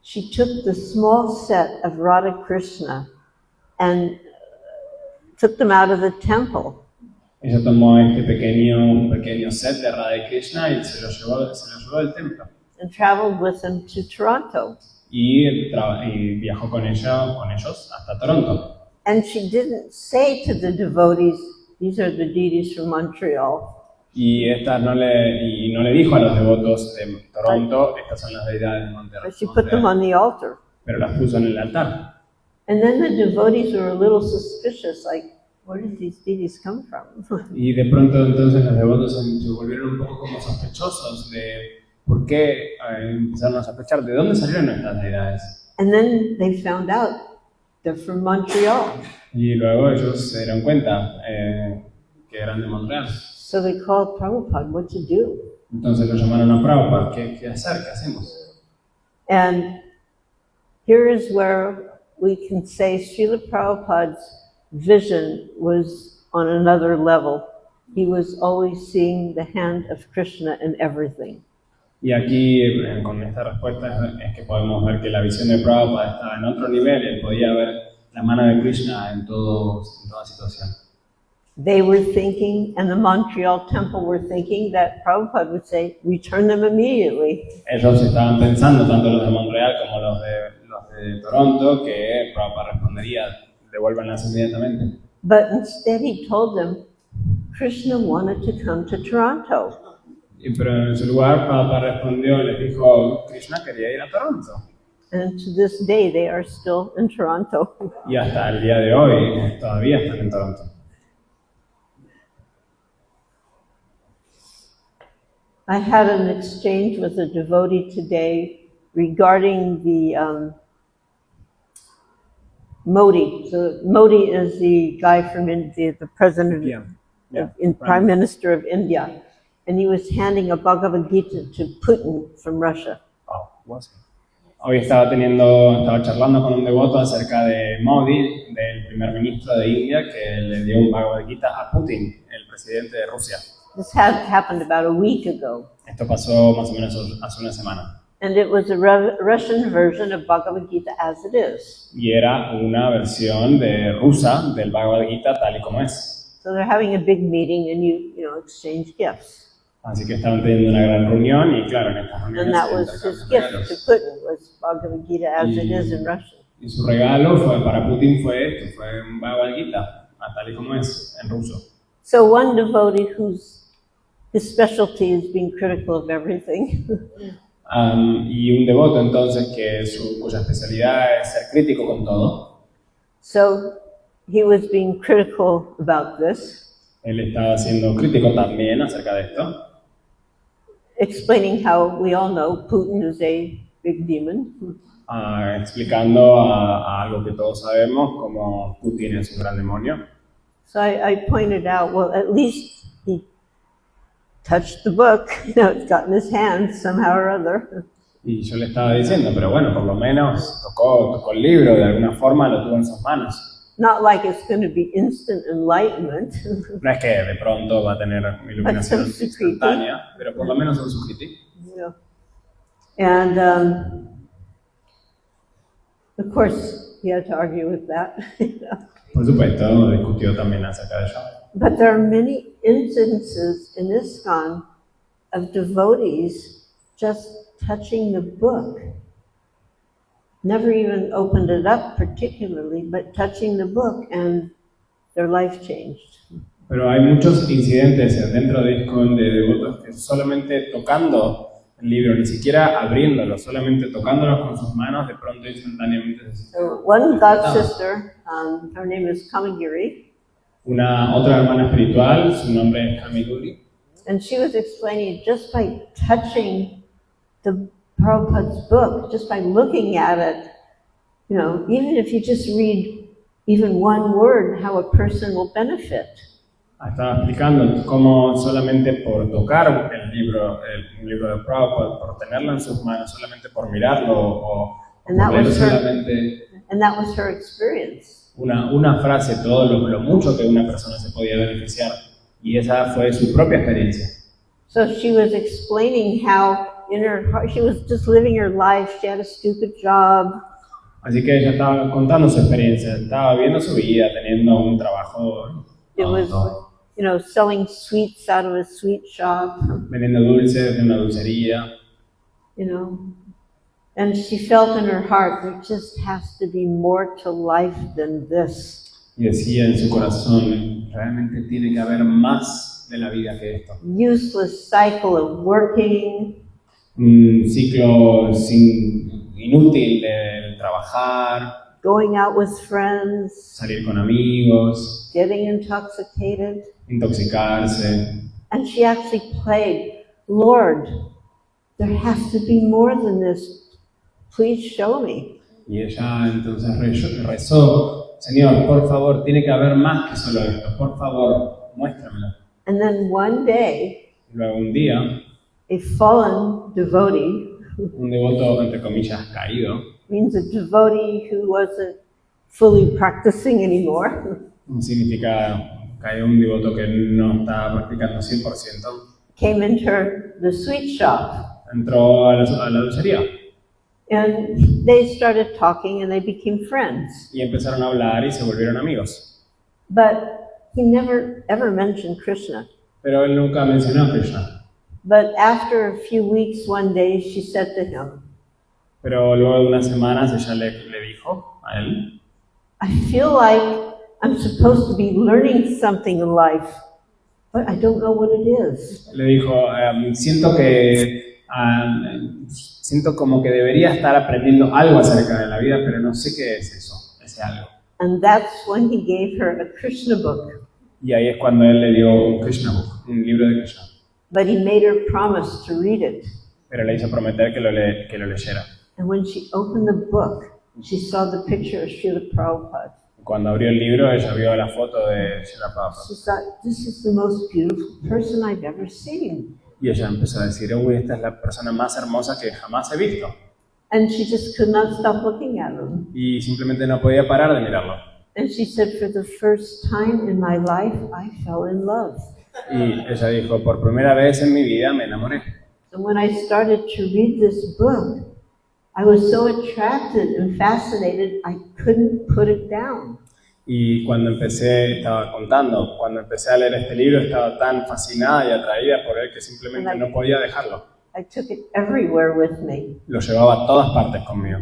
she took the small set of Radha Krishna and took them out of the temple. Ella tomó este pequeño set de Radha y Krishna y se lo llevó del templo. And traveled with them to Toronto. Y viajó con ellos hasta Toronto. And she didn't say to the devotees, these are the deities from Montreal. Y no le dijo a los devotos de Toronto, estas son las deidades de Montreal. But she put them on the altar. Pero las puso en el altar. And then the devotees were a little suspicious, like, where did these deities come from? Y de pronto entonces los devotos se volvieron un poco como sospechosos de por qué empezaron a sospechar de dónde salieron estas deidades. And then they found out they're from Montreal. Y luego ellos se dieron cuenta que eran de Montreal. So they called Prabhupada, what to do? Entonces lo llamaron a Prabhupada, ¿qué hacer? ¿Qué hacemos? And here is where we can say Srila Prabhupada's vision was on another level. He was always seeing the hand of Krishna in everything. Y aquí, con esta respuesta, es que podemos ver que la visión de Prabhupada estaba en otro nivel. Él podía ver la mano de Krishna en toda situación. They were thinking, and the Montreal temple were thinking, that Prabhupada would say, return them immediately. Ellos estaban pensando, tanto los de Montreal como los de Toronto, que Prabhupada respondería, devuélvanlas inmediatamente. But instead he told them, Krishna wanted to come to Toronto. Pero en su lugar, Prabhupada respondió, les dijo, Krishna quería ir a Toronto. And to this day, they are still in Toronto. Y hasta el día de hoy, todavía están en Toronto. I had an exchange with a devotee today regarding the Modi. So Modi is the guy from India, the president, Prime Minister of India. And he was handing a Bhagavad Gita to Putin from Russia. Hoy estaba charlando con un devoto acerca de Modi, del primer ministro de India, que le dio un Bhagavad Gita a Putin, el presidente de Rusia. This happened about a week ago. Esto pasó más o menos hace una semana. And it was a Russian version of Bhagavad Gita as it is. Y era una versión rusa del Bhagavad Gita tal y como es. So they're having a big meeting and you exchange gifts. Así que estaban teniendo una gran reunión y claro, en estas reuniones And that was his gift to Putin, was Bhagavad Gita as it is in Russian. Y su regalo para Putin fue un Bhagavad Gita, tal y como es en ruso. So one devotee his specialty is being critical of everything. y un devoto entonces cuya especialidad es ser crítico con todo. So he was being critical about this, Él estaba siendo crítico también acerca de esto, explaining how we all know Putin is a big demon. explicando a algo que todos sabemos, como Putin es un gran demonio. So I pointed out, well, at least he touched the book, it's got in his hands somehow or other. Y yo le estaba diciendo, pero bueno, por lo menos tocó el libro, de alguna forma lo tuvo en sus manos. Not like it's going to be instant enlightenment. No es que de pronto va a tener iluminación instantánea, pero por lo menos un sukriti. Yeah. And of course, he had to argue with that. Por supuesto, discutió también acerca de ello. But there are many instances in ISKCON of devotees just touching the book. Never even opened it up particularly, but touching the book and their life changed. Pero hay muchos incidentes dentro de ISKCON de devotos que solamente tocando el libro, ni siquiera abriéndolo, solamente tocándolo con sus manos, de pronto instantáneamente se So one god sister, her name is Kamagiri, otra hermana espiritual, su nombre es Kamiguri, and she was explaining just by touching the Prabhupada's book, just by looking at it, even if you just read even one word, how a person will benefit. estaba explicando cómo solamente por tocar el libro de Prabhupada, por tenerlo en sus manos, solamente por mirarlo o And that leerlo was her- solamente And that was her experience. una frase, todo lo mucho que una persona se podía beneficiar. Y esa fue su propia experiencia. So she was explaining how in her heart, she was just living her life, she had a stupid job, Así que ella estaba contando su experiencia, estaba viviendo su vida, teniendo un trabajo, it was, selling sweets out of a sweet shop, vendiendo dulces de una dulcería. And she felt in her heart, there just has to be more to life than this. Y decía en su corazón, realmente tiene que haber más de la vida que esto. Useless cycle of working, Un ciclo inútil de trabajar, going out with friends, salir con amigos, getting intoxicated. intoxicarse. And she actually prayed, Lord, there has to be more than this. Please show me. Y ella entonces rezó, Señor, por favor, tiene que haber más que solo esto, por favor, muéstramelo. And then one day, Y luego un día, a fallen devotee, un devoto, entre comillas, caído, means a devotee who wasn't fully practicing anymore, significa caído un devoto que no estaba practicando 100%, came into the sweet shop. entró a la dulcería And they started talking and they became friends. y empezaron a hablar y se volvieron amigos. But he never ever mentioned Krishna. Pero él nunca mencionó a Krishna. But after a few weeks, one day, she said to him, Pero luego de unas semanas ella le dijo a él, I feel like I'm supposed to be learning something in life, but I don't know what it is. le dijo, siento como que debería estar aprendiendo algo acerca de la vida, pero no sé qué es eso, ese algo. And that's when he gave her a Krishna book. Y ahí es cuando él le dio un Krishna book, un libro de Krishna. But he made her promise to read it. Pero le hizo prometer que lo leyera. And when she opened the book, she saw the picture of Srila Prabhupada. Cuando abrió el libro, ella vio la foto de Srila Prabhupada. She thought, this is the most beautiful person I've ever seen. Y ella empezó a decir, uy, esta es la persona más hermosa que jamás he visto. And she just could not stop looking at him. Y simplemente no podía parar de mirarlo. And she said, for the first time in my life, I fell in love. Y ella dijo, por primera vez en mi vida me enamoré. And when I started to read this book, I was so attracted and fascinated, I couldn't put it down. Y cuando empecé a leer este libro, estaba tan fascinada y atraída por él que simplemente no podía dejarlo. I took it everywhere with me. Lo llevaba a todas partes conmigo.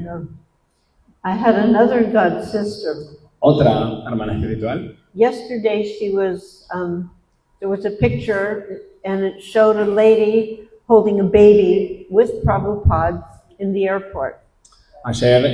I had another god sister. Otra hermana espiritual. Yesterday she was, there was a picture and it showed a lady holding a baby with Prabhupada in the airport. Ayer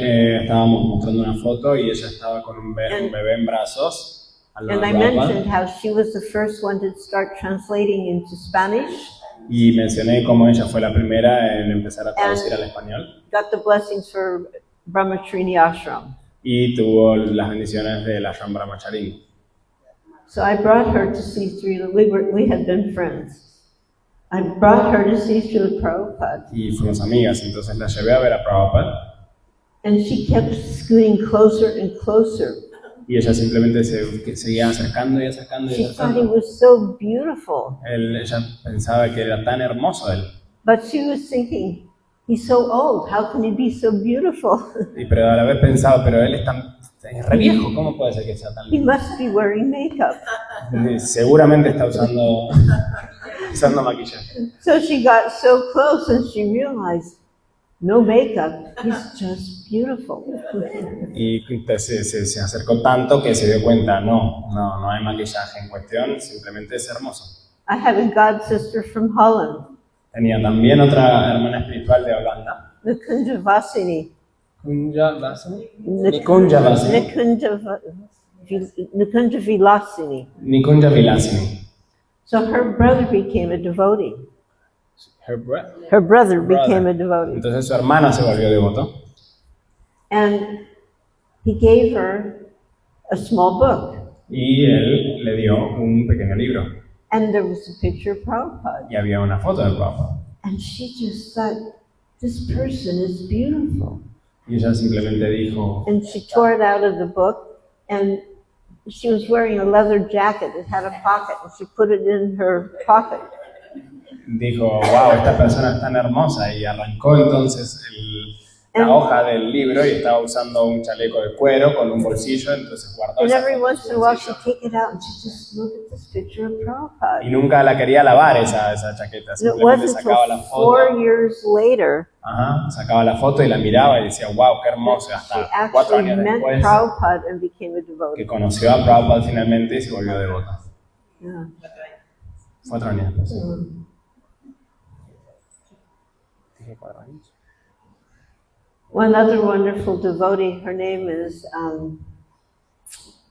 estábamos mostrando una foto y ella estaba con un bebé en brazos al lado And de I Prabhupada. mentioned how she was the first one to start translating into Spanish, Y mencioné cómo ella fue la primera en empezar a traducir al español got the blessings for Brahmacharini Ashram. y tuvo las bendiciones de la Ashram Brahmacharini. So I brought her to see Srila, we had been friends. I brought her to see Srila Prabhupada. Y fuimos amigas, entonces la llevé a ver a Prabhupada And she kept scooting closer and closer. y ella simplemente se seguía acercando y acercando y She thought he acercando. was so beautiful. Ella pensaba que era tan hermoso él, But she was thinking, he's so old, how can he be so beautiful? pero a la vez pensaba, pero él es re viejo, ¿cómo puede ser que sea tan He lindo? must be wearing makeup. Seguramente está usando maquillaje. So she got so close and she realized, no makeup, he's just beautiful. Y se acercó tanto que se dio cuenta, no hay maquillaje en cuestión, simplemente es hermoso. I had a god sister from Holland, Tenía también otra hermana espiritual de Holanda, Nikunja Vasini. Kunja Vasini, Nikunja Vasini, Nikunja Vilasini. Nikunja Vilasini. So her brother became a devotee. Her breath. Her brother became a devotee. Entonces su hermana se volvió devoto And he gave her a small book. y él le dio un pequeño libro And there was a picture of Prabhupada. y había una foto del Prabhupada. And she just thought, this person is beautiful. Y ella simplemente dijo, And she tore it out of the book, and she was wearing a leather jacket. It had a pocket, and she put it in her pocket. wow, esta persona es tan hermosa, y arrancó entonces la hoja del libro y estaba usando un chaleco de cuero con un bolsillo, entonces guardó And esa every foto en once su in a while, she'd bolsillo. take it out and she'd just look at this picture of Y Prabhupada. nunca la quería lavar esa chaqueta, And it simplemente wasn't sacaba la until foto, 4 years later sacaba la foto y la miraba y decía, wow, qué hermoso, she hasta 4 actually años met después Prabhupada and became a que devotee. conoció a Prabhupada finalmente y se volvió devota. Yeah. 4 años después. Mm. Dije 4 años. One other wonderful devotee, her name is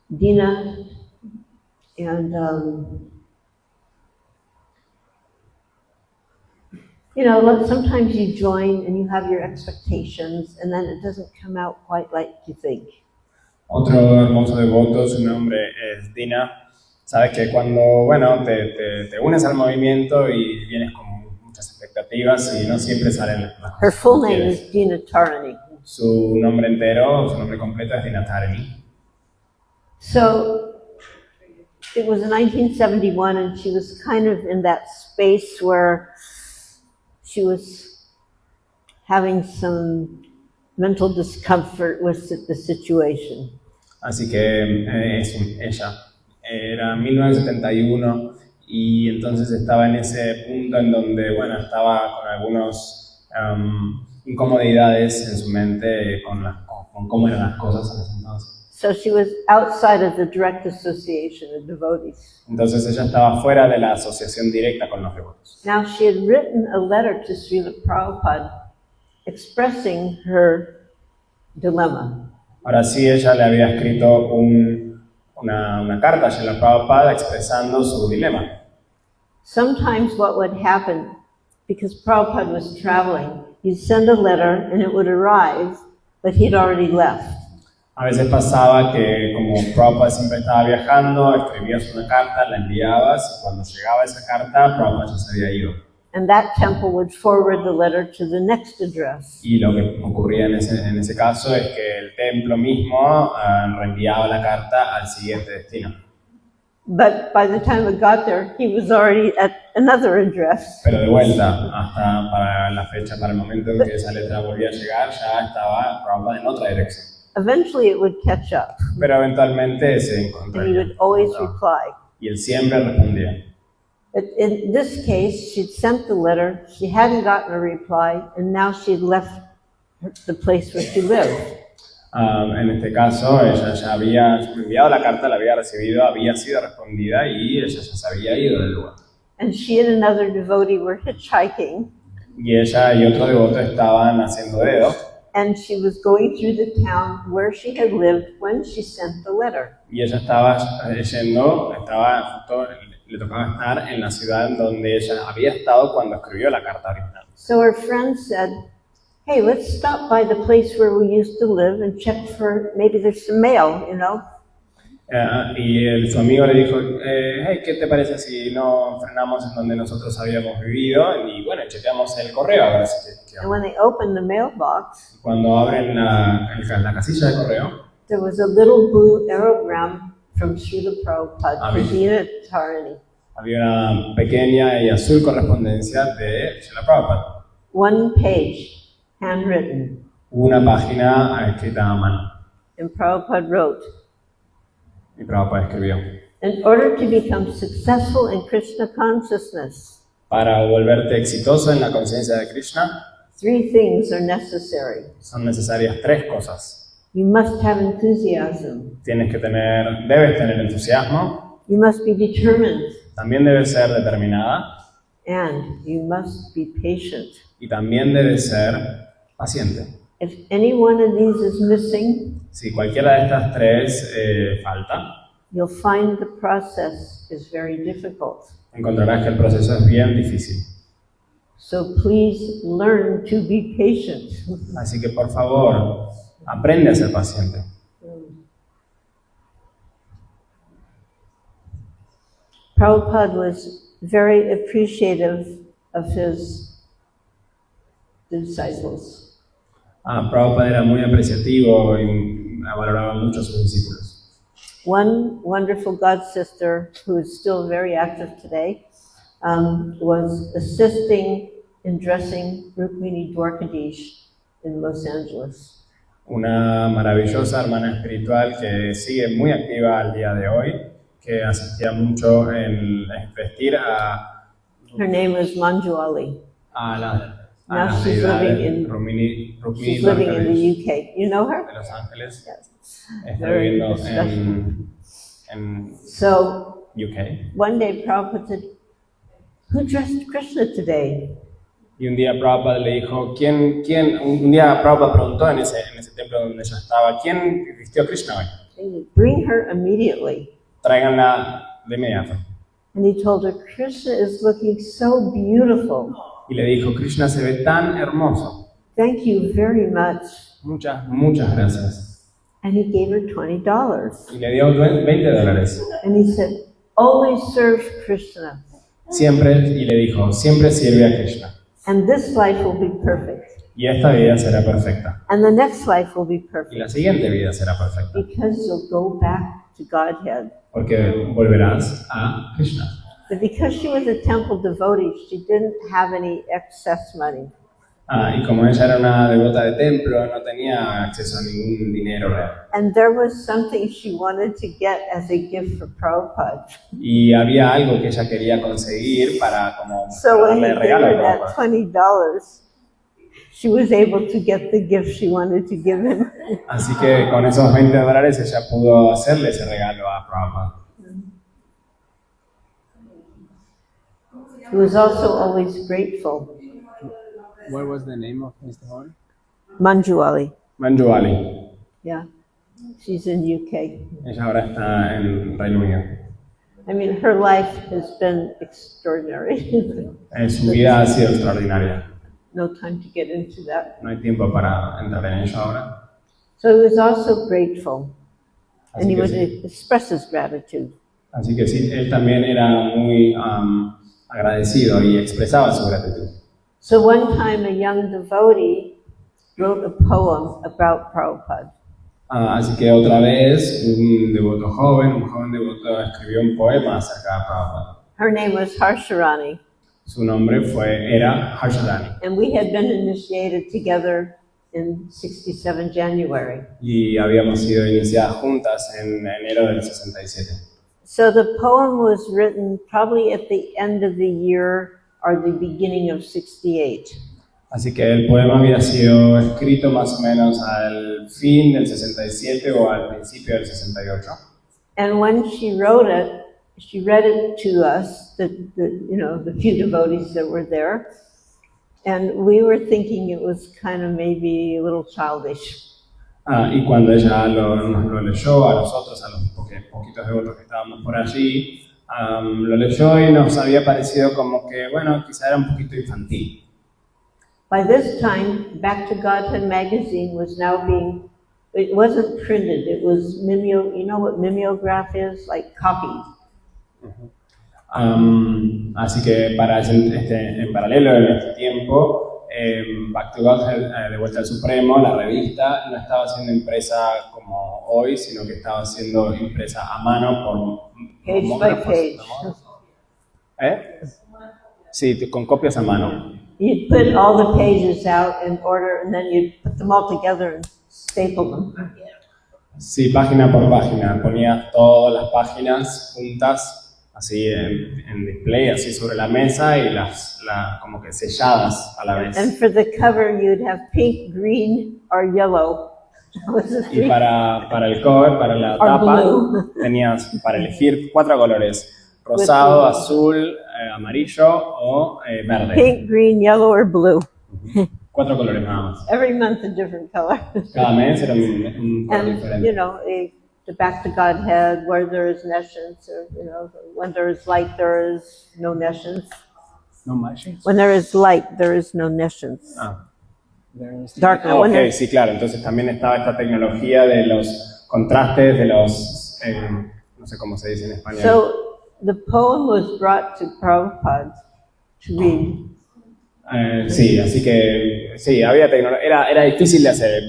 Dina, and sometimes you join and you have your expectations, and then it doesn't come out quite like you think. Otro hermoso devoto, su nombre es Dina. Sabes que cuando, te unes al movimiento y vienes con muchas expectativas y no siempre salen las cosas Her que full tú name quieres. is Dina Tarani. Su nombre entero, su nombre completo es Dina Tarini. So it was 1971, and she was kind of in that space where she was having some mental discomfort with the situation. Así que ella era 1971 y entonces estaba en ese punto en donde, estaba con algunas incomodidades en su mente con cómo eran las cosas en ese entonces. So she was outside of the direct association of devotees. Entonces ella estaba fuera de la asociación directa con los devotos. Now she had written a letter to Srila Prabhupada expressing her dilemma. Ahora sí, ella le había escrito una carta a Srila Prabhupada expresando su dilema. Sometimes what would happen, because Prabhupada was traveling, you'd send a letter and it would arrive, but he'd already left. A veces pasaba que como Prabhupada siempre estaba viajando, escribías una carta, la enviabas y cuando llegaba esa carta, Prabhupada ya se había ido. And that temple would forward the letter to the next address. Y lo que ocurría en ese caso es que el templo mismo reenviaba la carta al siguiente destino. But by the time it got there, he was already at another address. Pero de vuelta, hasta para el momento en que esa letra volvía a llegar, ya estaba Prabhupada en otra dirección. Eventually it would catch up, Pero eventualmente se and he encontraría. would always reply. Y él siempre respondía. But in this case, she'd sent the letter, she hadn't gotten a reply, and now she'd left the place where she lived. En este caso, ella ya había enviado la carta, la había recibido, había sido respondida y ella ya se había ido del lugar. and she and another devotee were hitchhiking, y ella y otro devoto estaban haciendo dedo, and she was going through the town where she had lived when she sent the letter. y ella estaba justo, le tocaba estar en la ciudad en donde ella había estado cuando escribió la carta original. So her friend said, hey, let's stop by the place where we used to live and check for, maybe there's some mail, you know? Su amigo le dijo, hey, ¿qué te parece si no frenamos en donde nosotros habíamos vivido? Y bueno, chequeamos el correo a ver si And when they opened the mailbox, cuando abren la casilla de correo, there was a little blue aerogram from Srila Prabhupada, Amén. Pradina Tarani. había una pequeña y azul correspondencia de Srila Prabhupada. One page, handwritten. Una página escrita a mano. And Prabhupada wrote, Y Prabhupada escribió, in order to become successful in Krishna consciousness, para volverte exitoso en la conciencia de Krishna, 3 things are necessary. son necesarias 3 cosas. You must have enthusiasm. Debes tener entusiasmo, You must be determined. también debes ser determinada And you must be patient. y también debes ser paciente. If any one of these is missing, Si cualquiera de estas 3 falta, you'll find the process is very difficult. encontrarás que el proceso es bien difícil. So please learn to be patient. Así que por favor, aprende a ser paciente. Prabhupada was very appreciative of his disciples. Prabhupada era muy apreciativo y valoraba mucho a sus discípulos. One wonderful god sister who is still very active today was assisting in dressing Rukmini Dwarkadish in Los Angeles. Una maravillosa hermana espiritual que sigue muy activa al día de hoy, que asistía mucho en vestir a Her name was Manju Ali. Now las she's deidades living in- Rukmini She's living in Dwarkadish the UK. You know her? de Los Ángeles. Yes. Está Very viviendo special. en So UK. one day Prabhupada said, who dressed Krishna today? Y un día Prabhupada le dijo, un día Prabhupada preguntó en ese templo donde ella estaba, ¿quién vistió a Krishna hoy? He said, bring her immediately. Tráiganla de inmediato. And he told her, Krishna is looking so beautiful. Y le dijo, Krishna se ve tan hermoso. Thank you very much. Muchas gracias. And he gave her $20. Y le dio $20. And he said, always serve Krishna. Y le dijo, siempre sirve a Krishna. And this life will be perfect. Y esta vida será perfecta. And the next life will be Y la perfect. siguiente vida será perfecta. Because you'll go back to Godhead. Porque volverás a Krishna. But because she was a temple devotee, she didn't have any excess money. Y como ella era una devota de templo, no tenía acceso a ningún dinero real. And there was something she wanted to get as a gift for Prabhupada. Y había algo que ella quería conseguir para como So when he darle gave regalo her a that Prabhupada. $20, she was able to get the gift she wanted to give him. Así que con esos $20 ella pudo hacerle ese regalo a Prabhupada. He was also always grateful. What was the name of Mr. Horn? Manjuali. Manju Ali. Yeah. She's in UK. Ella ahora está en Reino Unido. I mean, her life has been extraordinary. Su vida ha sido extraordinaria. No time to get into that. No hay tiempo para entrar en ello ahora. So he was also grateful. And Así he que would sí. express his gratitude. Así que sí, él también era muy agradecido y expresaba su gratitud. So one time a young devotee wrote a poem about Prabhupada. Así que otra vez un joven devoto escribió un poema acerca de Prabhupada. Her name was Harsharani. Su nombre era Harsharani. And we had been initiated together in 67 January. Y habíamos sido iniciadas juntas en enero del 67. So the poem was written probably at the end of the year or the beginning of 68. Así que el poema había sido escrito más o menos al fin del 67 o al principio del 68. And when she wrote it, she read it to us, the few devotees that were there, and we were thinking it was kind of maybe a little childish. Y cuando ella nos lo leyó a nosotros, a los poquitos devotos que estábamos por allí, lo leyó y nos había parecido como que, bueno, quizá era un poquito infantil. By this time, Back to Godhead magazine was now it wasn't printed, it was you know what mimeograph is? Like copies. Así que en paralelo en este tiempo, Back to Godhead, de vuelta al Supremo, la revista no estaba siendo impresa como hoy, sino que estaba siendo impresa a mano por Page by page. Sí, con copias a mano. You'd put all the pages out in order, and then you'd put them all together and staple them. Sí, página por página. Ponía todas las páginas juntas, así en display, así sobre la mesa y como que selladas a la vez. And for the cover, you'd have pink, green, or yellow. Y para el cover, para la tapa, tenías para elegir 4 colores: rosado, azul, amarillo o verde. Pink, green, yellow, or blue. 4 colores nada más. Every month a different color. Cada mes era un color And, diferente. the Back to Godhead, where there is nescience, or, when there is light, there is no nescience. No matches. When there is light, there is no nescience. There's Darkness. Ok, sí, claro. Entonces también estaba esta tecnología de los contrastes, de los, no sé cómo se dice en español. So the poem was brought to Prabhupada to read. Sí, así que sí, había tecnología. Era difícil de hacer el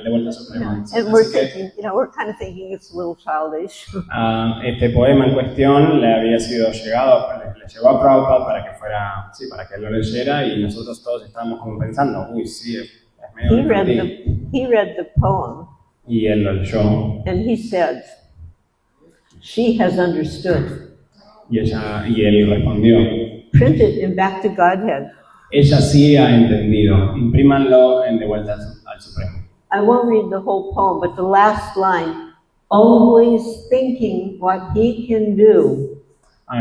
de vuelta supremo. And we're thinking, we're kind of thinking it's a little childish. Este poema en cuestión le había sido le llegó a Prabhupada para que fuera, sí, para que lo leyera, y nosotros todos estábamos como pensando, uy, sí, es medio infantil. He read the poem. Y él lo leyó. And he said, "She has understood." Y él respondió, Print it in Back to Godhead. ella sí ha entendido, imprímanlo en De vuelta al Supremo. I won't read the whole poem, but the last line, always thinking what he can do.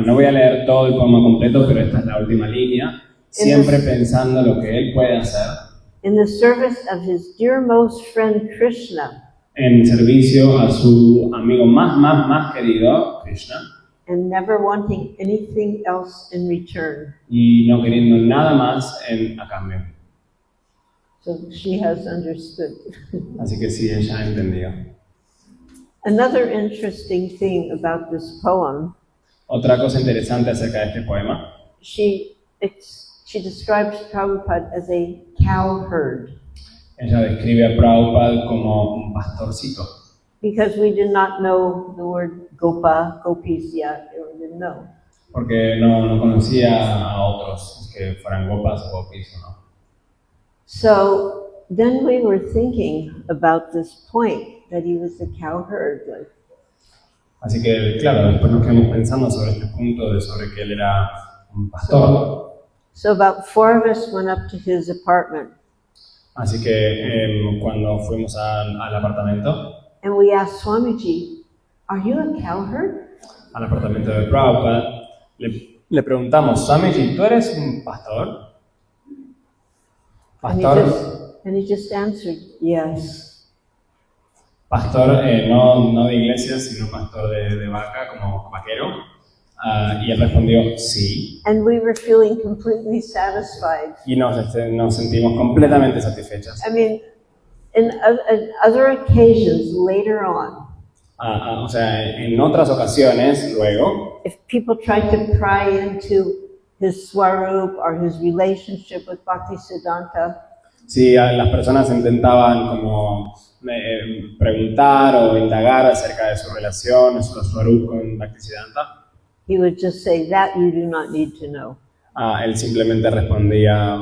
No voy a leer todo el poema completo, pero esta es la última línea. Siempre pensando lo que él puede hacer. In the service of his dearmost friend Krishna. En servicio a su amigo más querido, Krishna. And never wanting anything else in return. Y no queriendo nada más a cambio. So she has understood. Así que sí, ella ha entendido. Another interesting thing about this poem. Otra cosa interesante acerca de este poema. She describes Prabhupada as a cowherd. Ella describe a Prabhupada como un pastorcito. Because we did not know the word Gopa, Gopis yet, or didn't know. Porque no conocía a otros que fueran gopas o gopis o no. So then we were thinking about this point that he was a cowherd. Así que, claro, después nos quedamos pensando sobre este punto sobre que él era un pastor. So about 4 of us went up to his apartment. Así que cuando fuimos al apartamento, and we asked Swamiji, "Are you a cowherd?" Al apartamento de Prabhupada, le preguntamos, Swamiji, ¿tú eres un pastor? ¿Pastor? And he just answered, "Yes." Pastor no de iglesia, sino pastor de vaca, como vaquero. Y él respondió, sí. And we were feeling completely satisfied. Y nos sentimos completamente satisfechos. I mean, in other occasions later on, o sea, en otras ocasiones, luego, if people tried to pry into his swarup or his relationship with Bhaktisiddhanta, si las personas intentaban como preguntar o indagar acerca de su relación, su swarup con Bhaktisiddhanta, he would just say, "That you do not need to know." Él simplemente respondía,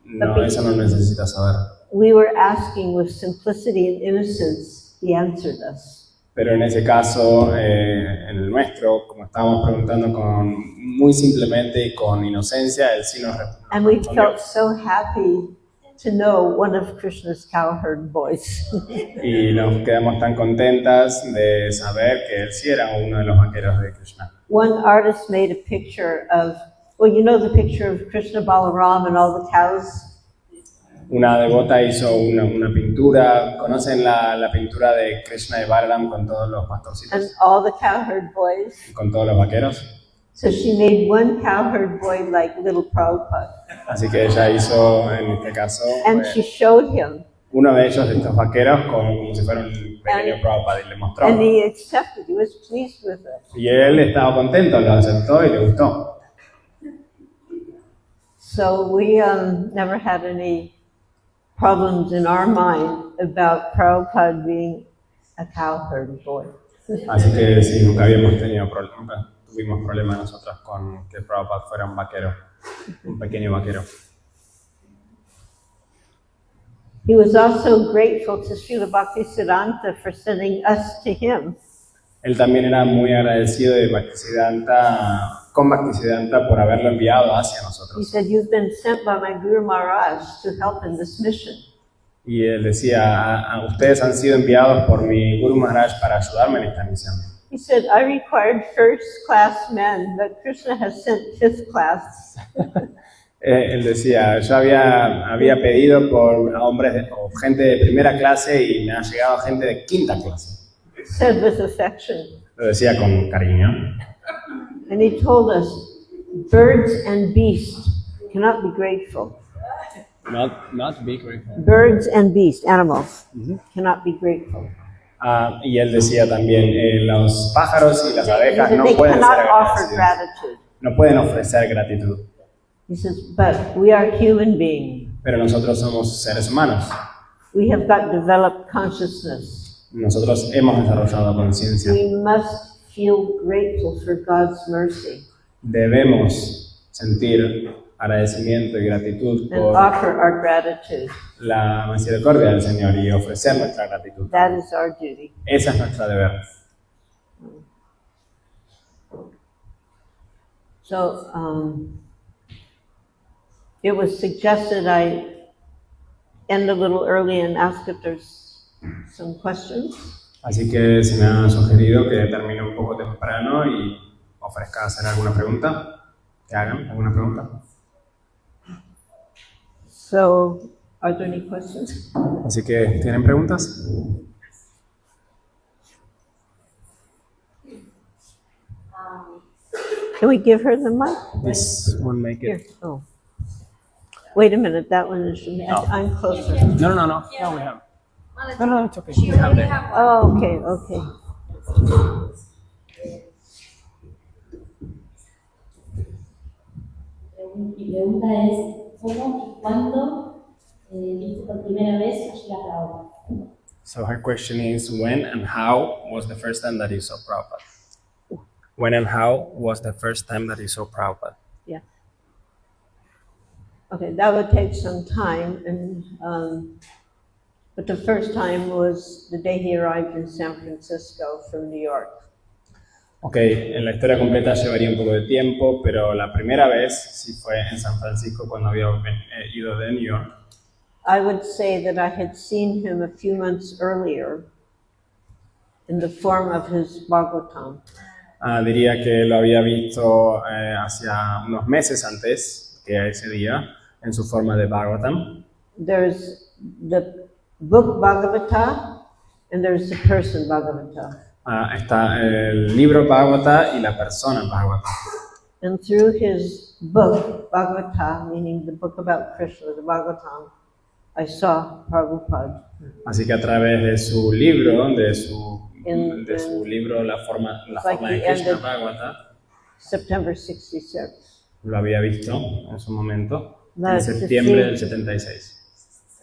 no, eso no necesitas saber. We were asking with simplicity and innocence, he answered us. Pero en ese caso, en el nuestro, como estábamos preguntando muy simplemente y con inocencia, él sí nos respondió. And we felt so happy to know one of Krishna's cowherd boys. Y nos quedamos tan contentas de saber que él sí era uno de los vaqueros de Krishna. One artist made a picture of, well, you know the picture of Krishna Balaram and all the cows? Una devota hizo una pintura. ¿Conocen la pintura de Krishna y Balaram con todos los And pastorcitos? all the cowherd boys. Con todos los vaqueros. So she made one cowherd boy like little Prabhupada. Así que ella hizo, en este caso, And she showed him. uno de ellos, de estos vaqueros, como si fuera un pequeño Prabhupada, y le mostró. And he accepted, he was pleased with it. Y él estaba contento, lo aceptó y le gustó. So we never had any problems in our mind about Prabhupada being a cowherd boy. Así que sí, nunca tuvimos problemas nosotros con que Prabhupada fuera un vaquero, un pequeño vaquero. He was also grateful to Srila Bhaktisiddhanta for sending us to him. Él también era muy agradecido de con Bhaktisiddhanta por haberlo enviado hacia He nosotros. said, "You've been sent by my Guru Maharaj to help in this mission." Y él decía, ustedes han sido enviados por mi Guru Maharaj para ayudarme en esta misión. He said, "I required first class men, but Krishna has sent fifth class." Él decía, yo había pedido por hombres o gente de primera clase y me ha llegado gente de quinta clase. Said with affection. Lo decía con cariño. And he told us, birds and beasts cannot be grateful. Not be grateful. Birds and beasts, animals, cannot be grateful. Y él decía también, los pájaros y las He abejas said no they pueden ser cannot offer agradecidos. gratitude. No pueden ofrecer gratitud. He says, but we are human beings. Pero nosotros somos seres humanos. We have got developed consciousness. Nosotros hemos desarrollado conciencia. We must feel grateful for God's mercy Debemos sentir agradecimiento y gratitud and por offer our gratitude. la misericordia del Señor y ofrecer nuestra gratitud. That is our duty. Esa es nuestra deber. So it was suggested I end a little early and ask if there's some questions. Así que se me ha sugerido que termine un poco temprano y ofrezca hacer alguna pregunta. Que hagan alguna pregunta. So, are there any questions? Así que, ¿tienen preguntas? Can we give her the mic? This one make Here. it. Oh. Wait a minute, that one is from me. No. I'm closer. No, we have. No, it's okay. We have that. Oh, okay, okay. Mi pregunta es, ¿cómo y cuándo viste por primera vez a Srila Prabhupada? So her question is, when and how was the first time that you saw Prabhupada? When and how was the first time that you saw Prabhupada? Yeah. Okay, that would take some time, and but the first time was the day he arrived in San Francisco from New York. Ok, en la historia completa llevaría un poco de tiempo, pero la primera vez sí fue en San Francisco cuando había ido de New York. I would say that I had seen him a few months earlier in the form of his Bhagavatam. Diría que lo había visto hacia unos meses antes que ese día, en su forma de Bhagavatam. There's the book Bhagavata and there's the person Bhagavata. Está el libro Bhagavata y la persona Bhagavata. And through his book Bhagavata, meaning the book about Krishna, the Bhagavatam, I saw Prabhupada. Así que a través de su libro, de su libro La forma de Krishna Bhagavata, September 66. lo había visto en su momento, en But septiembre del 76.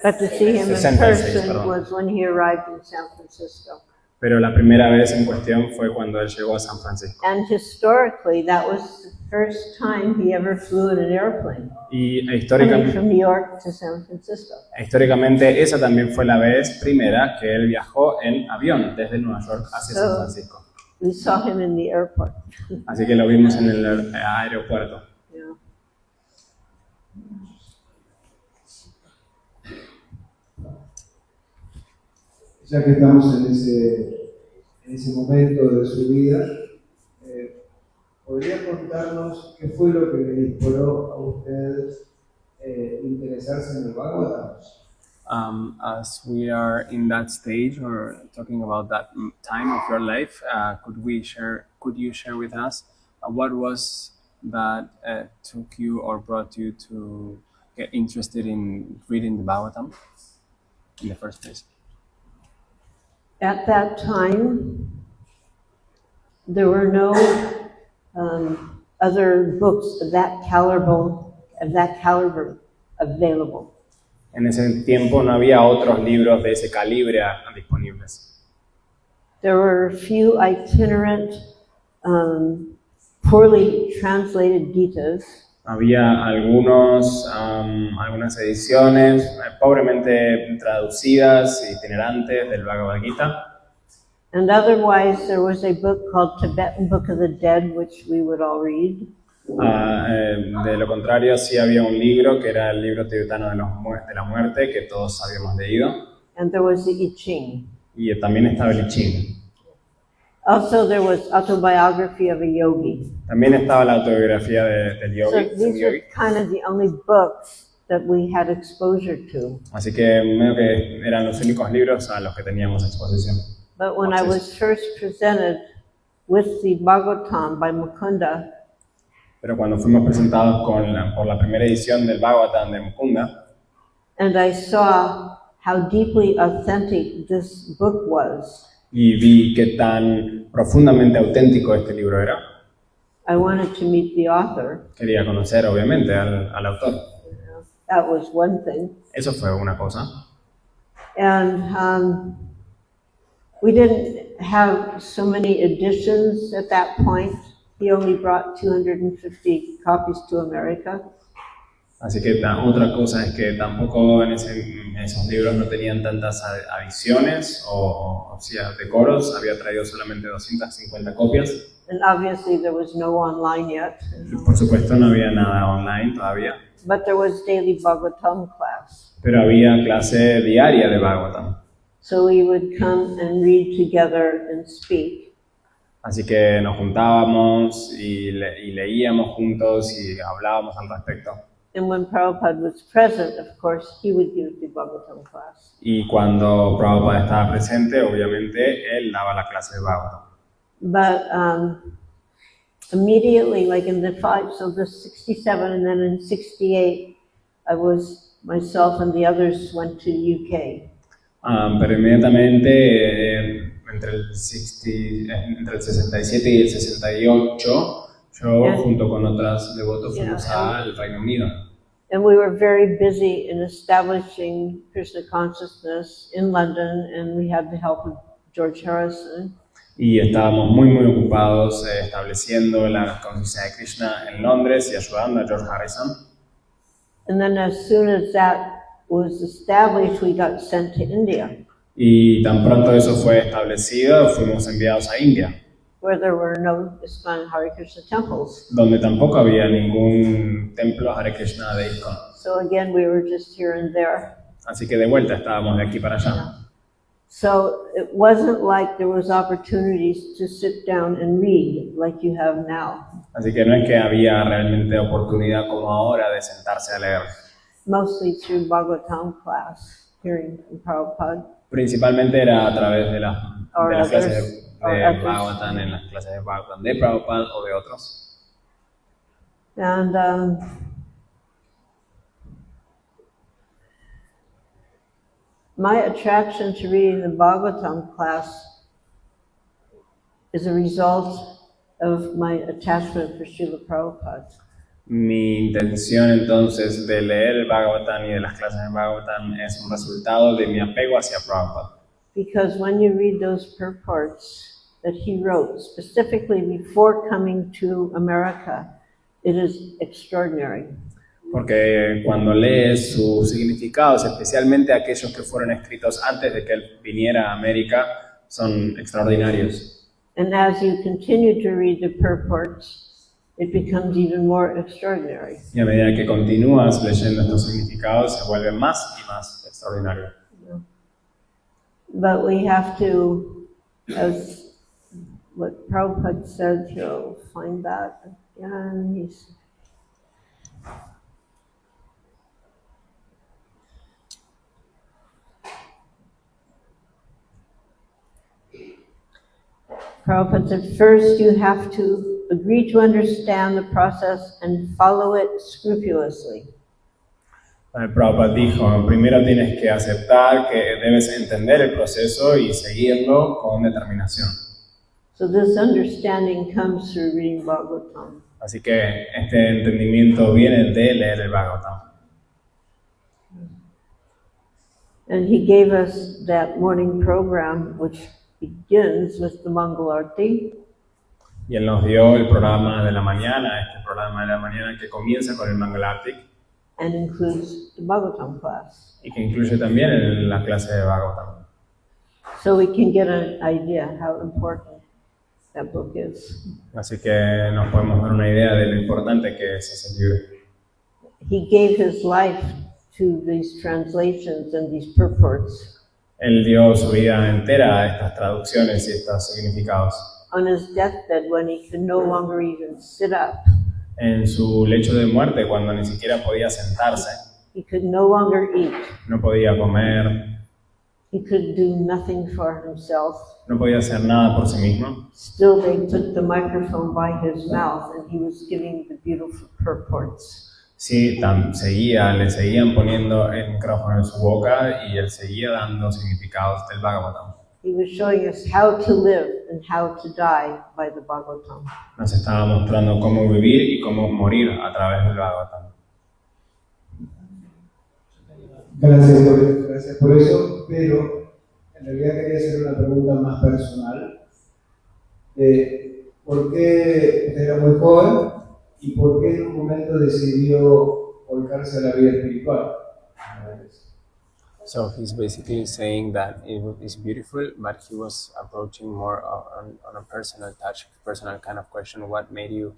But to see him in 66, person perdón. was when he arrived in San Francisco. Pero la primera vez en cuestión fue cuando él llegó a San Francisco. And historically, that was the first time he ever flew in an airplane, Y coming from New York to San Francisco. históricamente esa también fue la vez primera que él viajó en avión desde Nueva York hacia San Francisco. We saw him in the airport. Así que lo vimos en el aeropuerto. Yeah. ya que estamos en ese momento de su vida, ¿podría contarnos qué fue lo que le disparó a usted interesarse en el Bhagavatam? As we are in that stage or talking about that time of your life, could you share with us what was that took you or brought you to get interested in reading the Bhagavatam in the first place? At that time, there were no other books of that caliber available. En ese tiempo no había otros libros de ese calibre disponibles. There were a few itinerant, poorly translated Gitas, Había algunas ediciones pobremente traducidas, itinerantes del Bhagavad Gita. and otherwise there was a book called Tibetan Book of the Dead, which we would all read. De lo contrario, sí había un libro que era el libro tibetano de la muerte que todos habíamos leído. And there was the I Ching. Y también estaba el I Ching. Also, there was Autobiography of a Yogi. También estaba la autobiografía del So yogi. these were kind of the only books that we had exposure to. Así que medio que eran los únicos libros a los que teníamos exposición. But when I was first presented with the Bhagavatam by Mukunda, Pero cuando fuimos presentados por la primera edición del Bhagavatam de Mukunda, and I saw how deeply authentic this book was, y vi qué tan profundamente auténtico este libro era, I wanted to meet the author. quería conocer obviamente al autor. That was one thing. Eso fue una cosa. And we didn't have so many editions at that point. He only brought 250 copies to America. Así que otra cosa es que tampoco en esos libros no tenían tantas adiciones o sea, decoros, había traído solamente 250 copias. And obviously there was no online yet. Por supuesto no había nada online todavía, But there was daily Bhagavatam class. pero había clase diaria de Bhagavatam. So we would come and read together and speak. Así que nos juntábamos y leíamos juntos y hablábamos al respecto. And when Prabhupada was present, of course, he would give the Bhagavatam class. Y cuando Prabhupada estaba presente, obviamente, él daba la clase de Bhagavatam. But immediately, like in the 67 and then in 68, myself and the others went to UK. Pero inmediatamente, entre el 67 y el 68, yo junto con otras devotos fuimos al Reino Unido. And we were very busy in establishing Krishna consciousness in London, and we had the help of George Harrison. Y estábamos muy ocupados estableciendo la conciencia de Krishna en Londres y ayudando a George Harrison. And then as soon as that was established, we got sent to India, Y tan pronto eso fue establecido, fuimos enviados a India, where there were no ISKCON Hare Krishna temples. donde tampoco había ningún templo Hare Krishna de ISKCON. So again, we were just here and there. Así que de vuelta estábamos de aquí para allá. So it wasn't like there was opportunities to sit down and read like you have now. Así que no es que había realmente oportunidad como ahora de sentarse a leer. Mostly through Bhagavatam class, hearing from Prabhupada. Principalmente era a través de las clases de others. Bhagavatam, en las clases de Bhagavatam de Prabhupada o de otros. And my attraction to reading the Bhagavatam class is a result of my attachment for Srila Prabhupada. Mi intención entonces de leer el Bhagavatam y de las clases de Bhagavatam es un resultado de mi apego hacia Prabhupada. Because when you read those purports that he wrote specifically before coming to America, it is extraordinary. Porque cuando lees sus significados, especialmente aquellos que fueron escritos antes de que él viniera a América, son extraordinarios. And as you continue to read the purports, it becomes even more extraordinary. Y a medida que continúas leyendo estos significados, se vuelve más y más extraordinario. But we have to, as what Prabhupada said, he'll find that again. Prabhupada said, first you have to agree to understand the process and follow it scrupulously. Prabhupada dijo, primero tienes que aceptar que debes entender el proceso y seguirlo con determinación. So this understanding comes through reading Bhagavatam. Así que este entendimiento viene de leer el Bhagavatam. And he gave us that morning program which begins with the Mangal Arti. Y él nos dio el programa de la mañana, este programa de la mañana que comienza con el Mangal Arti And includes the Bhagavatam class. y que incluye también la clase de Bhagavatam. So we can get an idea how important that book is. Así que nos podemos dar una idea de lo importante que es ese libro. He gave his life to these translations and these purports. Él dio su vida entera a estas traducciones y estos significados. On his deathbed, when he could no longer even sit up, En su lecho de muerte, cuando ni siquiera podía sentarse, he could no longer eat, no podía comer, he could do nothing for himself. no podía hacer nada por sí mismo. Still, they took the microphone by his mouth and he was giving the beautiful purports. Sí, le seguían poniendo el micrófono en su boca y él seguía dando significados del Bhagavatam. He was showing us how to live and how to die by the Bhagavatam. Nos estaba mostrando cómo vivir y cómo morir a través del Bhagavatam. Gracias por eso, pero en realidad quería hacer una pregunta más personal. ¿Por qué usted era muy joven y por qué en un momento decidió volcarse a la vida espiritual? So he's basically saying that it is beautiful, but he was approaching more on a personal touch, personal kind of question. What made you?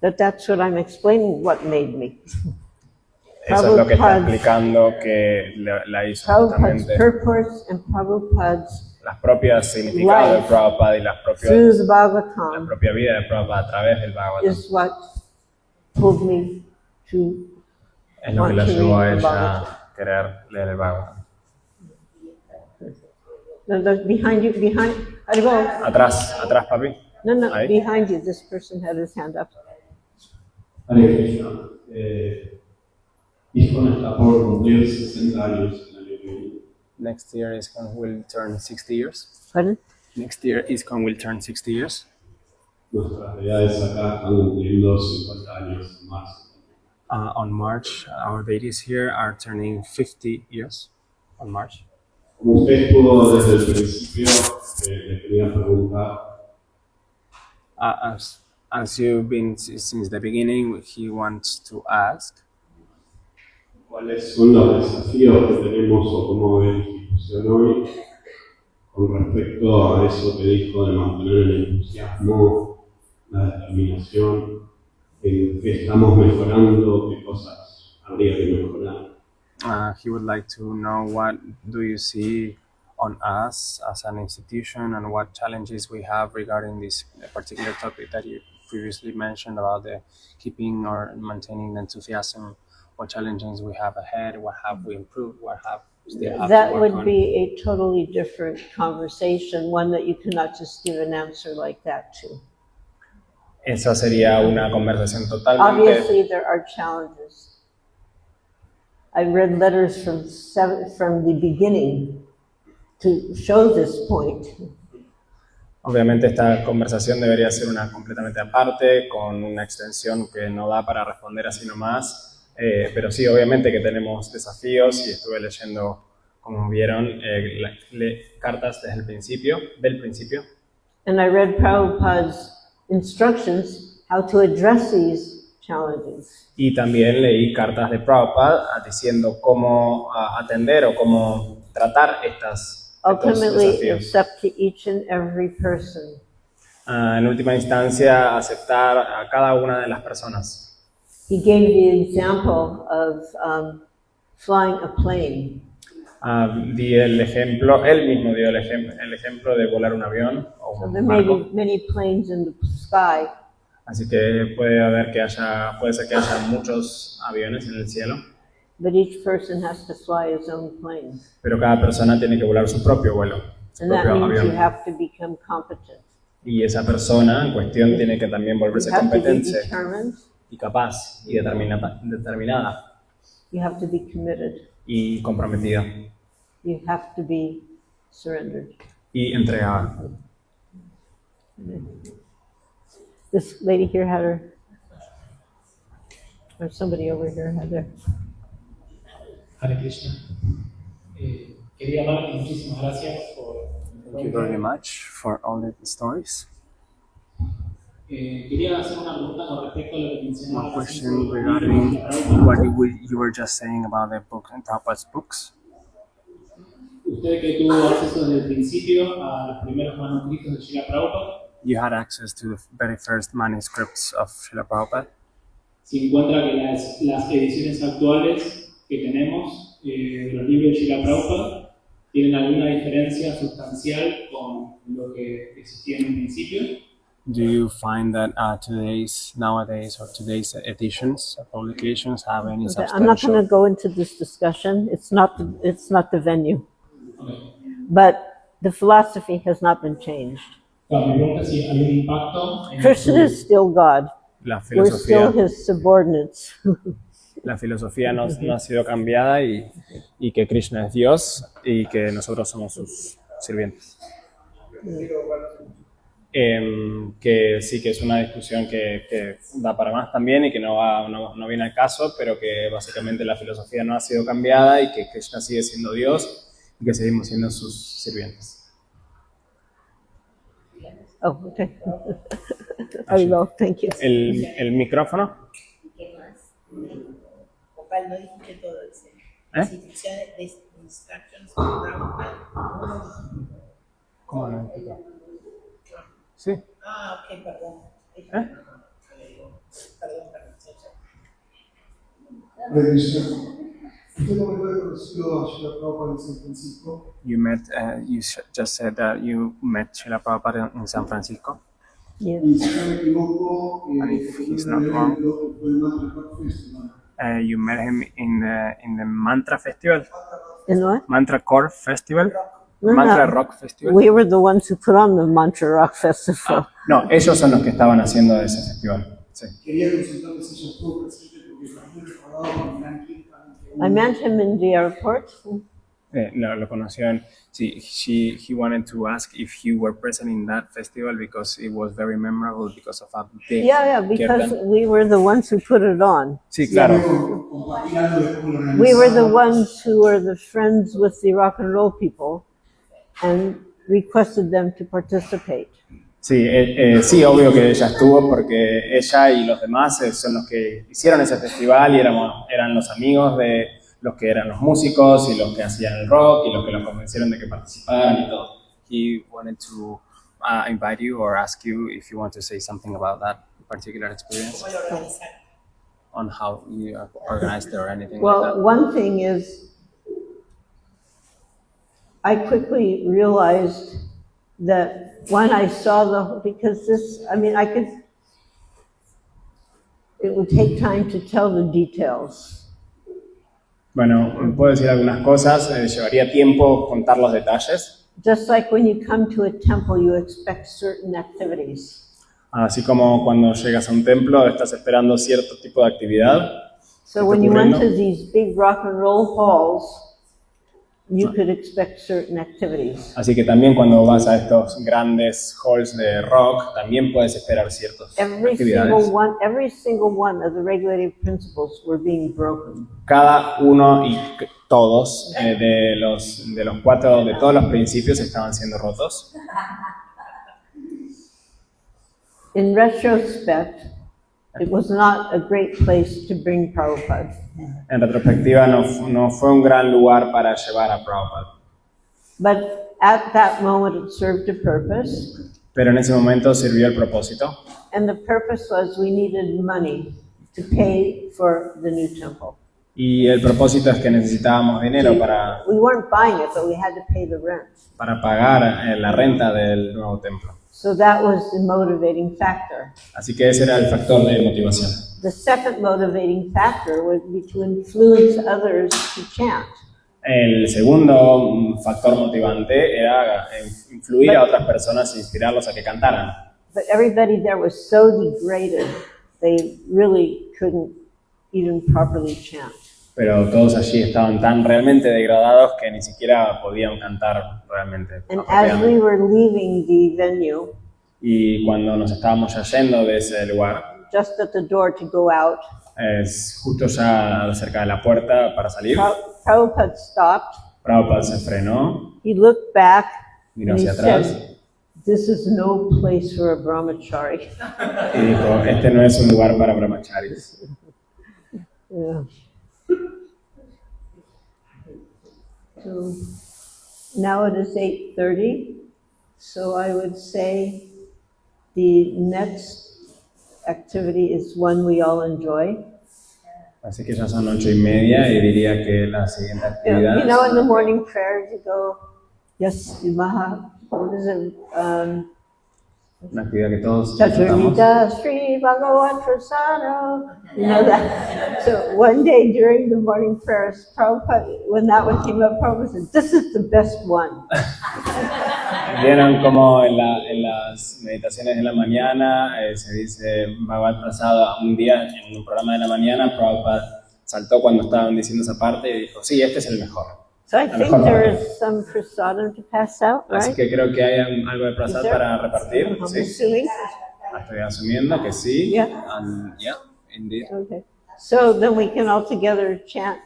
But that's what I'm explaining, what made me. Eso es lo que está Prabhupada's- explicando que la hizo Prabhupada's justamente purports and Prabhupada's las propias significados de life Prabhupada y la through the la Bhagavatam propia vida de Prabhupada a través del Bhagavatam. is what pulled me to Es lo que la llevó a ella a querer leer el Bhagavatam. no, behind you, Haribol. Atrás, papi. No, Ahí. behind you. This person had his hand up. Hare Krishna. ISKCON está por cumplir 60 años el año que viene. Next year ISKCON will turn 60 years. Pardon? Next year ISKCON will turn 60 years. Nuestras realidades acá están cumpliendo 50 años en marzo. On March, our deities here are turning 50 years. On March. Como usted pudo desde el principio, le quería preguntar As you've been since the beginning, he wants to ask, cuáles son los desafíos que tenemos o cómo ve la institución hoy con respecto a eso que dijo de mantener el entusiasmo, la determinación, en qué estamos mejorando, qué cosas habría que mejorar. he would like to know what do you see on us as an institution and what challenges we have regarding this particular topic that you previously mentioned about the keeping or maintaining the enthusiasm. What challenges we have ahead, what have we improved, what have we still have That to work would on. be a totally different conversation, one that you cannot just give an answer like that to. Esa sería una conversación totalmente. Obviously, there are challenges. I read letters from the beginning to show this point. Obviamente esta conversación debería ser una completamente aparte, con una extensión que no da para responder así nomás. Pero sí, obviamente que tenemos desafíos y estuve leyendo, como vieron, cartas desde el principio, And I read Prabhupada's instructions how to address these challenges. Y también leí cartas de Prabhupada diciendo cómo atender o cómo tratar estos Ultimately, desafíos. it's up to each and every person. En última instancia, aceptar a cada una de las personas. He gave the example of flying a plane. Di el ejemplo, él mismo dio el ejemplo de volar un avión o So un there may barco. be many planes in the sky, Así que puede ser que haya muchos aviones en el cielo, but each person has to fly his own plane. pero cada persona tiene que volar su propio vuelo, su And that propio means you avión. have to become competent. Y esa persona en cuestión tiene que también You volverse have to be competente determined. y capaz y determinada You have to be committed. y comprometida You have to be surrendered. y entregada. This lady here had her, or somebody over here had their. Hare Krishna. Quería dar muchísimas gracias por. Thank you very much for all the stories. Quería hacer una pregunta con respecto a lo que mencionaba. One question regarding what you were just saying about the book and Prabhupada's books. Usted que tuvo acceso desde el principio a los primeros manuscritos de Srila Prabhupada, You had access to the very first manuscripts of Srila Prabhupada. se encuentra que las ediciones actuales que tenemos de los libros de Srila Prabhupada tienen alguna diferencia sustancial con lo que existía en un principio. Do you find that nowadays editions, publications have any Okay, I'm not going substantial? to go into this discussion. It's not the venue. Okay. But the philosophy has not been changed. Claro, me pregunta si hay un impacto en Krishna is still God. La We're still filosofía, his subordinates. la filosofía no ha sido cambiada y que Krishna es Dios y que nosotros somos sus sirvientes. Que sí que es una discusión que da para más también y que no viene al caso, pero que básicamente la filosofía no ha sido cambiada y que Krishna sigue siendo Dios y que seguimos siendo sus sirvientes. Oh, okay. Very well, thank you. El micrófono. ¿Qué más? Opal, no dijiste todo, dice. ¿Eh? Las instrucciones de instructions from Prabhupada, no lo dijiste. ¿Cómo no? Sí. Ah, ok, perdón. ¿Eh? Perdón. Hare Krishna. ¿Usted no me había conocido a Srila Prabhupada en San Francisco? Just said that you met Srila Prabhupada in San Francisco. Yeah. Y si no me equivoco, And if el he's primer not wrong. evento fue el Mantra Rock Festival. You met him in the Mantra Festival, In what? Mantra Core Festival, No, Mantra no. Rock Festival. We were the ones who put on the Mantra Rock Festival. No, ellos son los que estaban haciendo ese festival. Sí. Quería consultarle si ella estuvo presente porque también recordaba con gran Kirtan que I met him in the airport. Lo conoció en... Sí, he wanted to ask if you were present in that festival because it was very memorable because of a big Yeah, because kirtan. we were the ones who put it on. Sí, claro. compartir algo de cómo lo organizaban. We were the ones who were the friends with the rock and roll people and requested them to participate. Sí, sí, obvio que ella estuvo porque ella y los demás son los que hicieron ese festival y eran los amigos de los que eran los músicos y los que hacían el rock y los que los convencieron de que participaran y todo. He wanted to invite you or ask you if you want to say something about that particular experience, ¿Cómo lo organizaron? on how you organized it or anything like Well, that. one thing is, I quickly realized that when I saw because this, I mean, it would take time to tell the details. Bueno, puedo decir algunas cosas, llevaría tiempo contar los detalles, Just like when you come to a temple, you expect certain activities. así como cuando llegas a un templo estás esperando cierto tipo de actividad. So when you went to ocurriendo. these big rock and roll halls, you could expect certain activities. Así que también cuando vas a estos grandes halls de rock, también puedes esperar ciertas Every actividades. single one of the regulative principles were being broken. Cada uno y todos de todos los principios estaban siendo rotos. In retrospect, it was not a great place to bring Prabhupada. En retrospectiva, no fue un gran lugar para llevar a Prabhupada. But at that moment, it served a purpose. Pero en ese momento sirvió el propósito. And the purpose was we needed money to pay for the new temple. Y el propósito es que necesitábamos dinero We weren't buying it, but we had to pay the rent. para pagar la renta del nuevo templo. So that was the motivating factor. Así que ese era el factor de motivación. The second motivating factor would be to influence others to chant. El segundo factor motivante era influir a otras personas e inspirarlos a que cantaran. But everybody there was so degraded, they really couldn't even properly chant. Pero todos allí estaban tan realmente degradados que ni siquiera podían cantar realmente. And as we were leaving the venue, Y cuando nos estábamos ya yendo de ese lugar, just at the door to go out, es justo ya cerca de la puerta para salir, Prabhupada stopped. Prabhupada se frenó, He looked back miró and he hacia atrás said, "This is no place for a brahmachari." y dijo, este no es un lugar para brahmacharis. Yeah. So now it is 8:30, so I would say the next activity is one we all enjoy. Así que ya son 8:30 y diría que la siguiente actividad You know, in the morning prayer you go, yes, what is it? una actividad que todos disfrutamos. Chaturita Sri Bhagavan Prasada. You know that? So one day during the morning prayers, Prabhupada, when that one came up, Prabhupada said, this is the best one. Vieron como en las meditaciones de la mañana se dice Bhagavad Prasada. Un día en un programa de la mañana, Prabhupada saltó cuando estaban diciendo esa parte y dijo, sí, este es el mejor. So I La think mejor there manera. is some prasadam to pass out, Así right? que creo que hay algo de prasad Is there? para repartir, I'm ¿sí? assuming. Estoy asumiendo que sí. Yeah. Yeah, indeed. Okay. So then we can all together chant.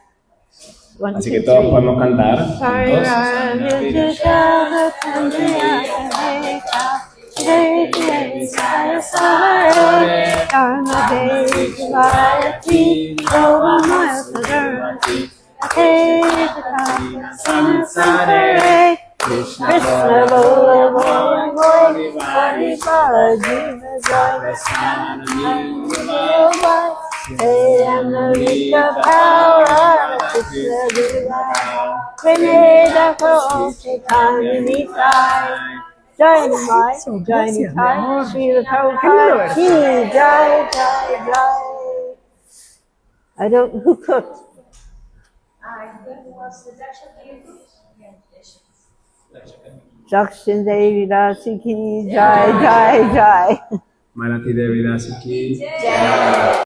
1, Así 2, que todos 3. podemos cantar juntos. Krishna Bola Bola Bola Hari Bala Jiva Jaya Sana Hey Amrita Power Krishna Deva Vineda Ko Chaitanya Nitai Jai Nimai Jai Nitai Srila Prabhupada Ki Jai Jai Jai. I don't, who cooked? Jakshin Devi Dasi Ki Jai Jai Jai. Malati Devi Dasi ki